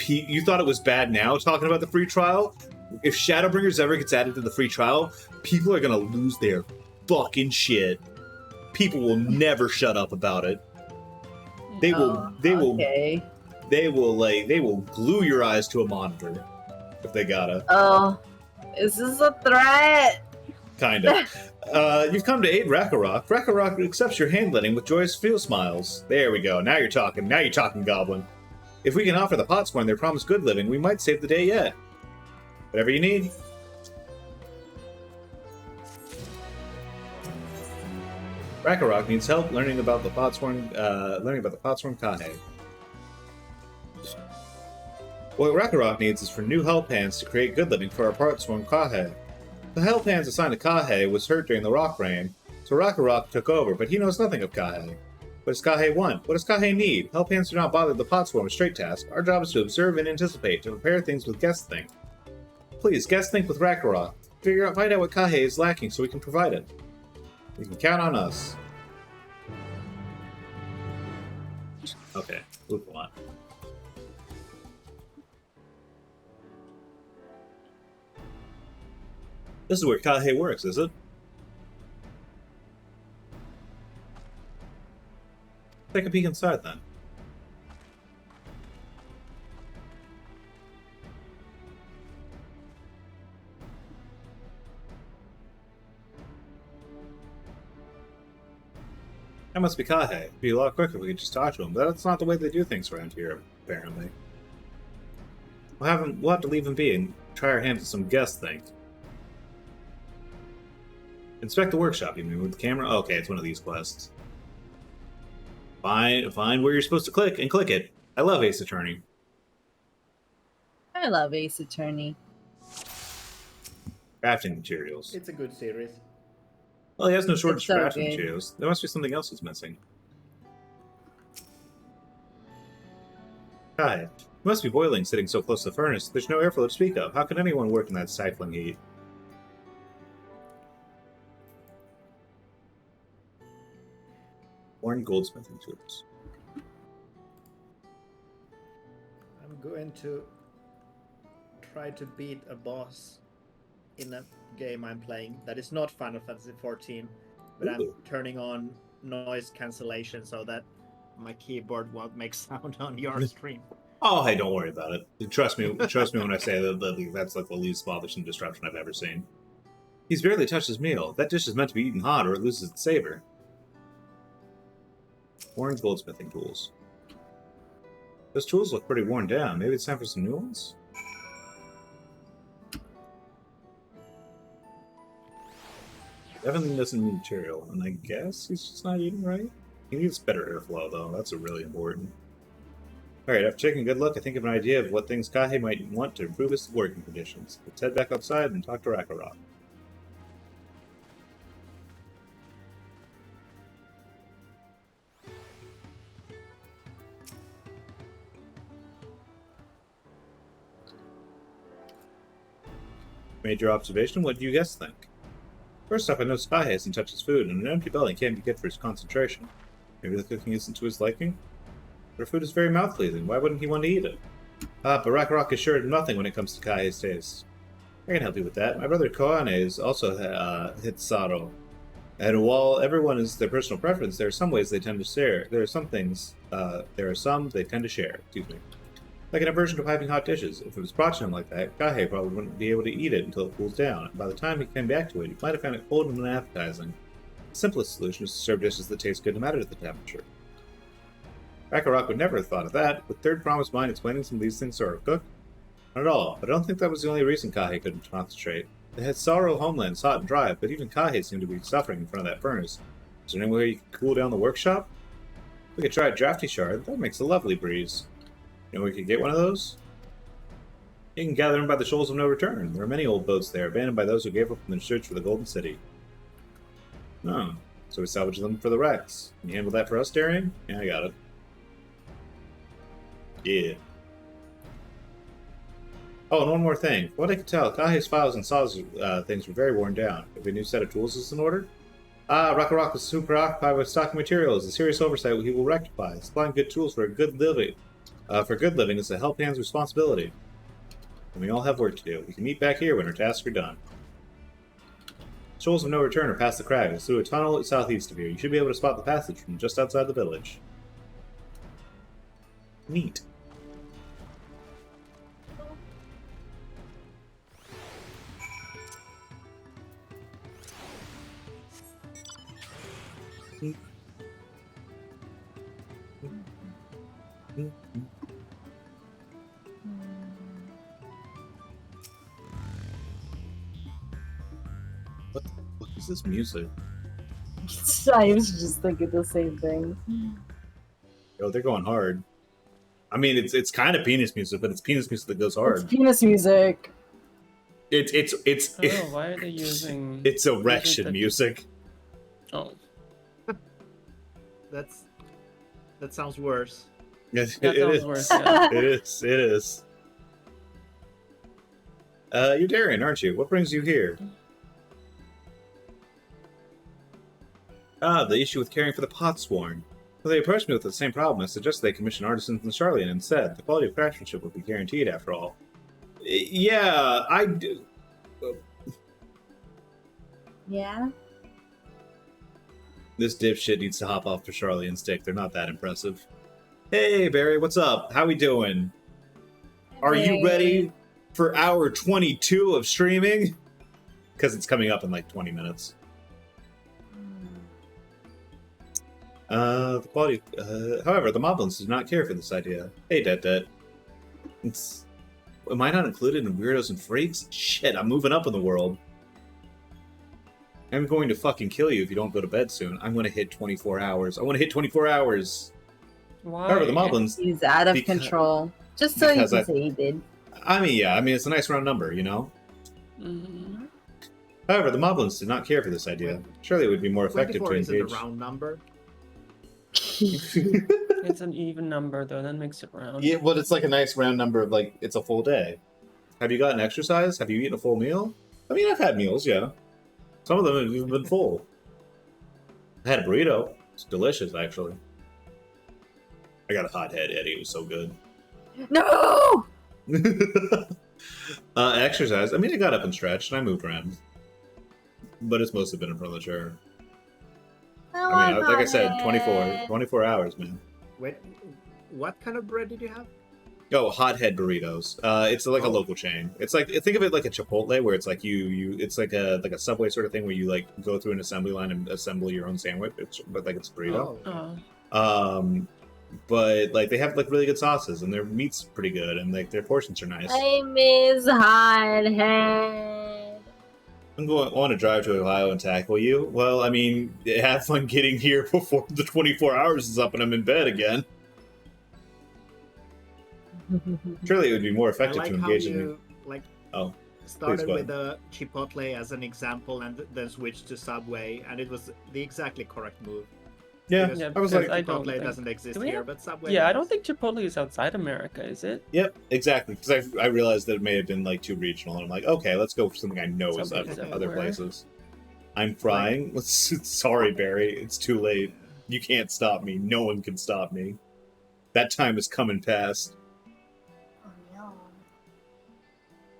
You thought it was bad now talking about the free trial? If Shadowbringers ever gets added to the free trial, people are gonna lose their fucking shit. People will never shut up about it. They will glue your eyes to a monitor if they gotta. Oh, is this a threat? Kinda. You've come to aid Rakarok. Rakarok accepts your handletting with joyous field smiles. There we go. Now you're talking. Now you're talking, Goblin. If we can offer the Potsworn their promised good living, we might save the day yet. Whatever you need. Rakarok needs help learning about the Potsworn Kahe. What Rakarok needs is for new help hands to create good living for our Potsworn Kahe. The help hands assigned to Kahe was hurt during the rock rain, So Rakarok took over, but he knows nothing of Kahe. What does Kahe want? What does Kahe need? Help hands do not bother the pot swarm straight task. Our job is to observe and anticipate, to prepare things with guest think. Please, guest think with Rakarok. Find out what Kahe is lacking so we can provide it. You can count on us. Okay, move on. This is where Kahe works, is it? Take a peek inside, then. That must be Kahe. It'd be a lot quicker if we could just talk to him, but that's not the way they do things around here, apparently. We'll have to leave him be and try our hands at some guest thing. Inspect the workshop, you mean, with the camera? Oh, okay, it's one of these quests. Find where you're supposed to click and click it. I love Ace Attorney. I love Ace Attorney. Crafting materials. It's a good series. Well, he has no shortage so of crafting good. materials. There must be something else he's missing. Hi. It must be boiling sitting so close to the furnace. There's no airflow to speak of. How can anyone work in that stifling heat? Worn goldsmithing tools. I'm going to try to beat a boss in a game I'm playing that is not Final Fantasy 14, but I'm turning on noise cancellation so that my keyboard won't make sound on your stream. Oh, hey, don't worry about it. Trust me when I say that that's like the least bothersome disruption I've ever seen. He's barely touched his meal. That dish is meant to be eaten hot or it loses its savor. Worn goldsmithing tools. Those tools look pretty worn down. Maybe it's time for some new ones? Definitely doesn't need material, and I guess he's just not eating right? He needs better airflow, though. That's really important. Alright, after taking a good look, I think of an idea of what things Kahe might want to improve his working conditions. Let's head back outside and talk to Rakarok. Made your observation? What do you guys think? First off, I noticed Kahe hasn't touched his food, and an empty belly can't be good for his concentration. Maybe the cooking isn't to his liking? But our food is very mouth-pleasing. Why wouldn't he want to eat it? But Rakarok is sure of nothing when it comes to Kahe's taste. I can help you with that. My brother Koane is also Hitsaro. And while everyone is their personal preference, there are some ways they tend to share. There are some they tend to share. Excuse me. Like an aversion to piping hot dishes. If it was brought to him like that, Kahe probably wouldn't be able to eat it until it cools down, and by the time he came back to it, he might have found it cold and unappetizing. The simplest solution is to serve dishes that taste good no matter the temperature. Rakarok would never have thought of that. Would Third Promise mind explaining some of these things to our cook? Not at all, but I don't think that was the only reason Kahe couldn't concentrate. They had sorrow homelands hot and dry, but even Kahe seemed to be suffering in front of that furnace. Is there any way you could cool down the workshop? We could try a drafty shard. That makes a lovely breeze. You know where we could get one of those? You can gather them by the Shoals of No Return. There are many old boats there, abandoned by those who gave up in their search for the Golden City. Oh, so we salvage them for the wrecks. Can you handle that for us, Darian? Yeah, I got it. Yeah. Oh, and one more thing. From what I could tell, Kahe's files and saws things were very worn down. If a new set of tools is in order? Rakarok was super occupied with stocking materials. A serious oversight he will rectify. Supplying good tools for a good living. For good living is a help hand's responsibility. And we all have work to do. We can meet back here when our tasks are done. Shoals of No Return are past the crag. It's through a tunnel southeast of here. You should be able to spot the passage from just outside the village. Neat. What is this music? I was just thinking the same thing. Oh, they're going hard. I mean, it's kind of penis music, but it's penis music that goes hard. It's penis music. It's why are they using? It's erection music. Oh. That sounds worse. Yes, That it sounds is. worse, yeah. It is. It is. You're Darien, aren't you? What brings you here? Ah, the issue with caring for the Potsworn. When they approached me with the same problem, I suggested they commission artisans in Charlian instead. The quality of craftsmanship would be guaranteed, after all. Yeah, I do. Yeah. This dipshit needs to hop off to Charlian stick. They're not that impressive. Hey, Barry, what's up? How we doing? Are you ready for hour 22 of streaming? Because it's coming up in like 20 minutes. The quality. However, the Moblins do not care for this idea. Hey, Det. Am I not included in Weirdos and Freaks? Shit, I'm moving up in the world. I'm going to fucking kill you if you don't go to bed soon. I'm going to hit 24 hours. I want to hit 24 hours. Why? However, the Moblins... He's out of control. Just so you can say he did. I mean, yeah. I mean, it's a nice round number, you know? Mm-hmm. However, the Moblins did not care for this idea. Surely it would be more effective to 24 isn't engage... a round number. It's an even number, though. That makes it round. Yeah, but it's like a nice round number of, like, it's a full day. Have you gotten exercise? Have you eaten a full meal? I mean, I've had meals, yeah. Some of them have even been full. I had a burrito. It's delicious, actually. I got a hot head, Eddie. It was so good. No! Exercise. I mean, I got up and stretched, and I moved around. But it's mostly been in front of the chair. I mean, like I said, 24 hours, man. Wait, what kind of bread did you have? Oh, hothead burritos. It's like a local chain. It's like, think of it like a Chipotle, where it's like it's like a Subway sort of thing where you like go through an assembly line and assemble your own sandwich, but like it's burrito. But like they have like really good sauces and their meat's pretty good and like their portions are nice. I miss Hothead. I want to drive to Ohio and tackle you. Well, I mean, have fun getting here before the 24 hours is up and I'm in bed again. Surely it would be more effective to engage in. Started with the Chipotle as an example and then switched to Subway, and it was the exactly correct move. Yeah, I was like, I don't Chipotle think... doesn't exist here, but Subway. Yeah, does. I don't think Chipotle is outside America, is it? Yep, exactly. Because I realized that it may have been like too regional, and I'm like, okay, let's go for something I know is other places. I'm frying. Sorry, Barry, it's too late. You can't stop me. No one can stop me. That time is coming past.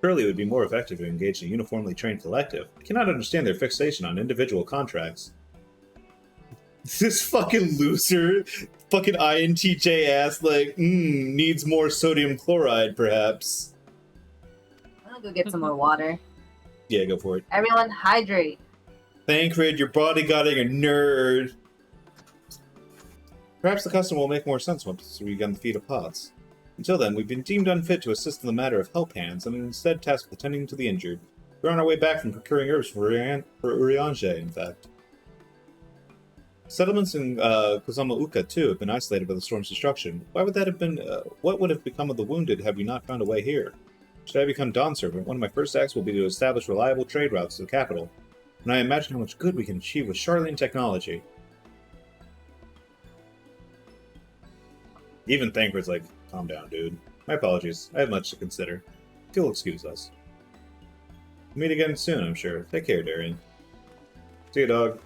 Surely it would be more effective to engage in a uniformly trained collective. I cannot understand their fixation on individual contracts. This fucking loser, fucking INTJ ass, like, needs more sodium chloride, perhaps. I'm gonna go get some more water. Yeah, go for it. Everyone hydrate. Thancred, your bodyguarding a nerd. Perhaps the custom will make more sense once we get on the feet of pods. Until then, we've been deemed unfit to assist in the matter of help hands and instead tasked with attending to the injured. We're on our way back from procuring herbs for Urianger, in fact. Settlements in Kozama-uka, too, have been isolated by the storm's destruction. Why would that have been... what would have become of the wounded had we not found a way here? Should I become Dawn Servant, one of my first acts will be to establish reliable trade routes to the capital. And I imagine how much good we can achieve with Charlene technology. Even Thancred's like, calm down, dude. My apologies. I have much to consider. If you'll excuse us. We'll meet again soon, I'm sure. Take care, Darien. See you, dog.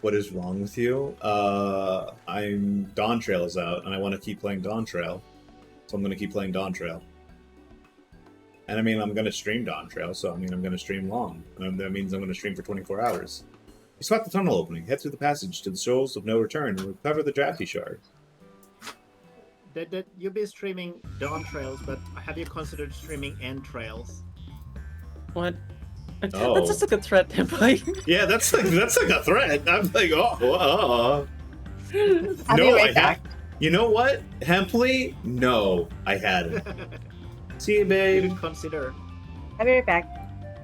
What is wrong with you? Dawntrail is out, and I want to keep playing Dawntrail. So I'm going to keep playing Dawntrail. And I mean, I'm going to stream Dawntrail, so I mean, I'm going to stream long. And that means I'm going to stream for 24 hours. You spot the tunnel opening, head through the passage to the Shoals of No Return, and recover the Drafty Shard. You've been streaming Dawntrails, but have you considered streaming Entrails? What? Oh. That's just like a threat, Template. Yeah, that's like a threat. I'm like, I'll be right back. You know what, Hempley? No, I hadn't. See you, babe. You didn't consider. I'll be right back.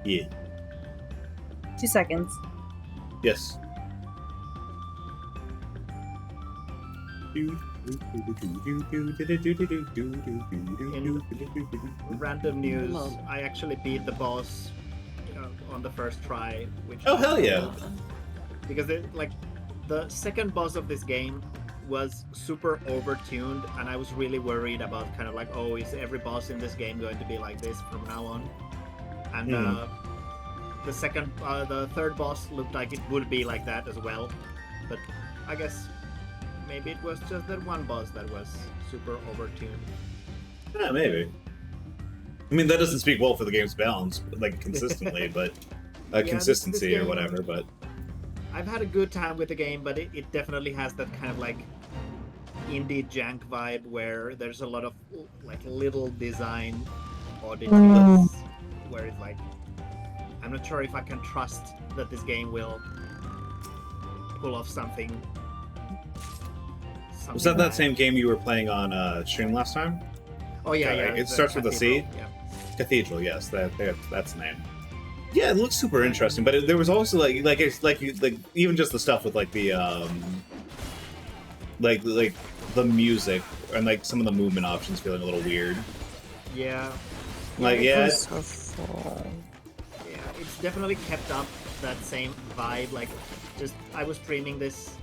Yeah. 2 seconds. Yes. In random news, I actually beat the boss on the first try. Which Oh, hell yeah. Because the second boss of this game was super overtuned, and I was really worried about kind of like, oh, is every boss in this game going to be like this from now on? And the third boss looked like it would be like that as well, but I guess maybe it was just that one boss that was super overtuned. Yeah, maybe. I mean, that doesn't speak well for the game's balance, like consistently, but consistency this or whatever. But I've had a good time with the game, but it definitely has that kind of like indie jank vibe where there's a lot of like little design oddities where it's like, I'm not sure if I can trust that this game will pull off something. Was that same game you were playing on stream last time? Oh yeah, yeah. It starts with a C. Yeah. Cathedral, yes, that's the name. Yeah, it looks super interesting, but there was also like even just the stuff with like the like the music and like some of the movement options feeling a little weird. Yeah. Like yeah, it's definitely kept up that same vibe. Like, just I was streaming this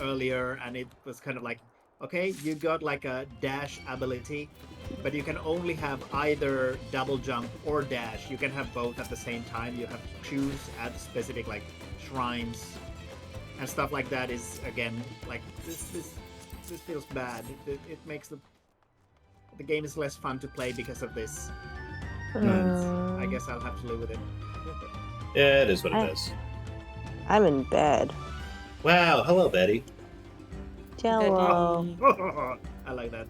earlier, and it was kind of like, okay, you got like a dash ability, but you can only have either double jump or dash. You can have both at the same time. You have to choose at specific like shrines and stuff like that. Is again like this feels bad. It makes the game is less fun to play because of this. I guess I'll have to live with it. Yeah, it is what it is. I'm in bed. Wow, hello, Betty. Jello. I like that.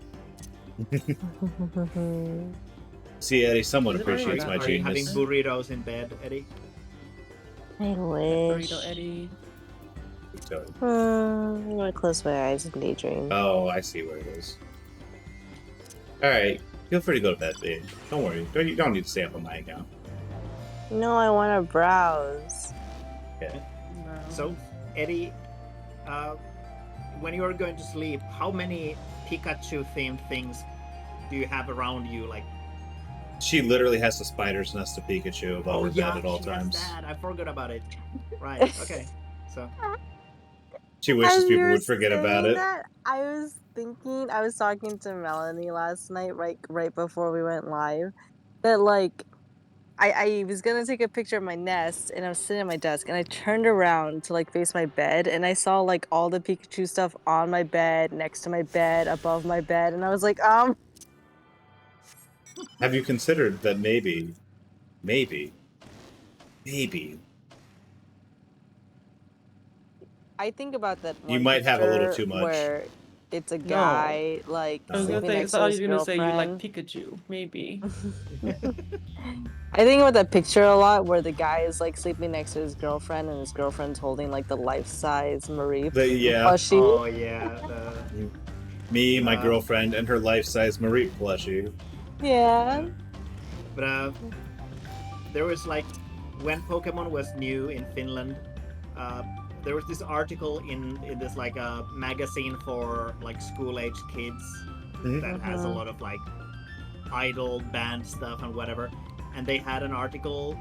See, Eddie somewhat appreciates my Are you having genius. burritos in bed, Eddie? I wish. Burrito Eddie. I'm gonna close my eyes and daydream. Oh, I see where it is. Alright, feel free to go to bed, babe. Don't worry. You don't need to stay up on my account. No, I want to browse. Yeah. So, Eddie, when you are going to sleep, how many Pikachu-themed things do you have around you? Like, She literally has the spider's nest of Pikachu above her bed at all she has times. that. I forgot about it. Right. Okay. So. She wishes As you people were would forget about saying it. that, I was talking to Melanie last night, right before we went live, that like I was gonna take a picture of my nest, and I was sitting at my desk, and I turned around to like face my bed, and I saw like all the Pikachu stuff on my bed, next to my bed, above my bed, and I was like, Have you considered that maybe I think about that You one might have a little picture too much. where it's a guy like I was gonna sleeping say, next I to thought his you were gonna say you like girlfriend. Pikachu, maybe. I think about that picture a lot where the guy is like sleeping next to his girlfriend and his girlfriend's holding like the life-size Marie Yeah. plushie. Oh yeah. Me, my girlfriend, and her life-size Marie plushie. Yeah. But there was like, when Pokemon was new in Finland, there was this article in this like a magazine for like school-age kids that has a lot of like idol band stuff and whatever, and they had an article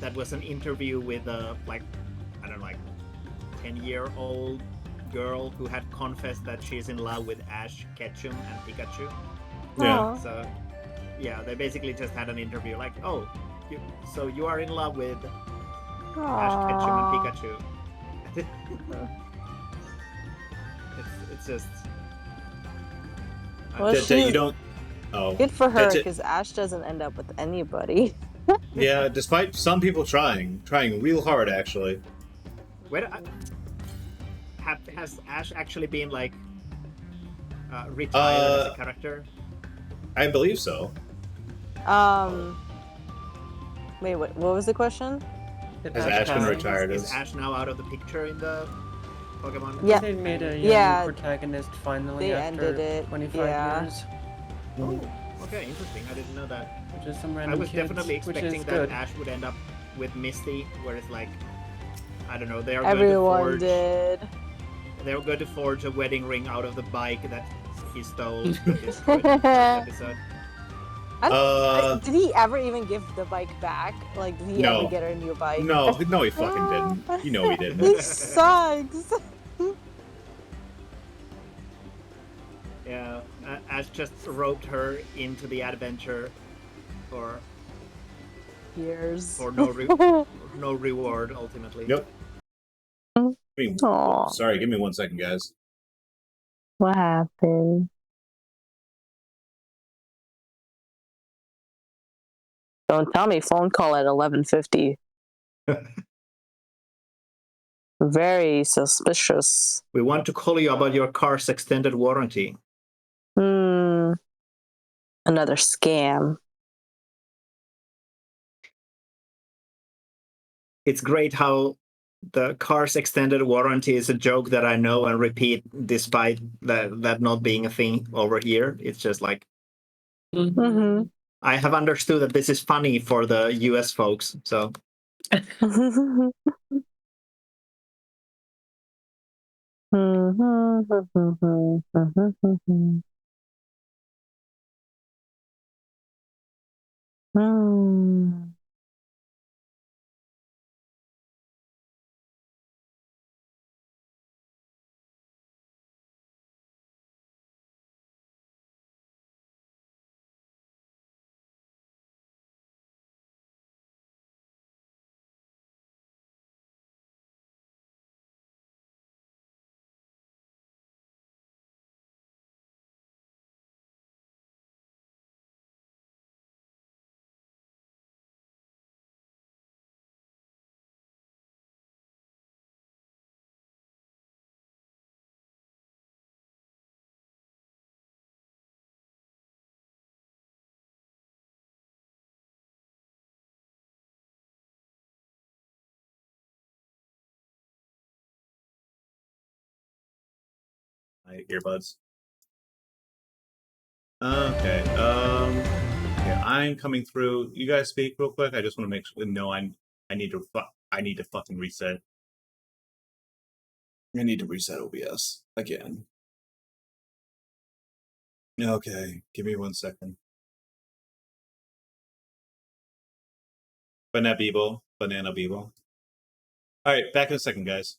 that was an interview with a like, I don't know, like 10-year-old girl who had confessed that she's in love with Ash Ketchum and Pikachu. Yeah. So yeah, they basically just had an interview like, oh, so you are in love with Ash Ketchum and Pikachu. it's just. Well, you don't. Oh. Good for her, because Ash doesn't end up with anybody. Yeah, despite some people trying real hard, actually. Wait, has Ash actually been like retired as a character? I believe so. Wait, what was the question? Has Ash been retired? Is Ash now out of the picture in the Pokemon? Yeah. They made a Yeah. protagonist finally They after ended it, 25 yeah. years. Oh, okay, interesting. I didn't know that. Which is some I random was kids, definitely which is expecting that good. Ash would end up with Misty, where it's like, I don't know, they are Everyone going to forge. did. They were going to forge a wedding ring out of the bike that he stole in his episode. Did he ever even give the bike back? Like, did he ever No. get a new bike? No, he fucking didn't. You know he didn't. He sucks. Yeah, Ash just roped her into the adventure for years. For no reward ultimately. Yep. Aw. Sorry, give me 1 second, guys. What happened? Don't tell me phone call at 11:50. Very suspicious. We want to call you about your car's extended warranty. Another scam. It's great how the car's extended warranty is a joke that I know and repeat despite that not being a thing over here. It's just like I have understood that this is funny for the US folks, so My earbuds. Okay. Okay, I'm coming through. You guys speak real quick. I just want to make sure. No, I need to fucking reset. I need to reset OBS again. Okay, give me 1 second. Banana Beeble. All right, back in a second, guys.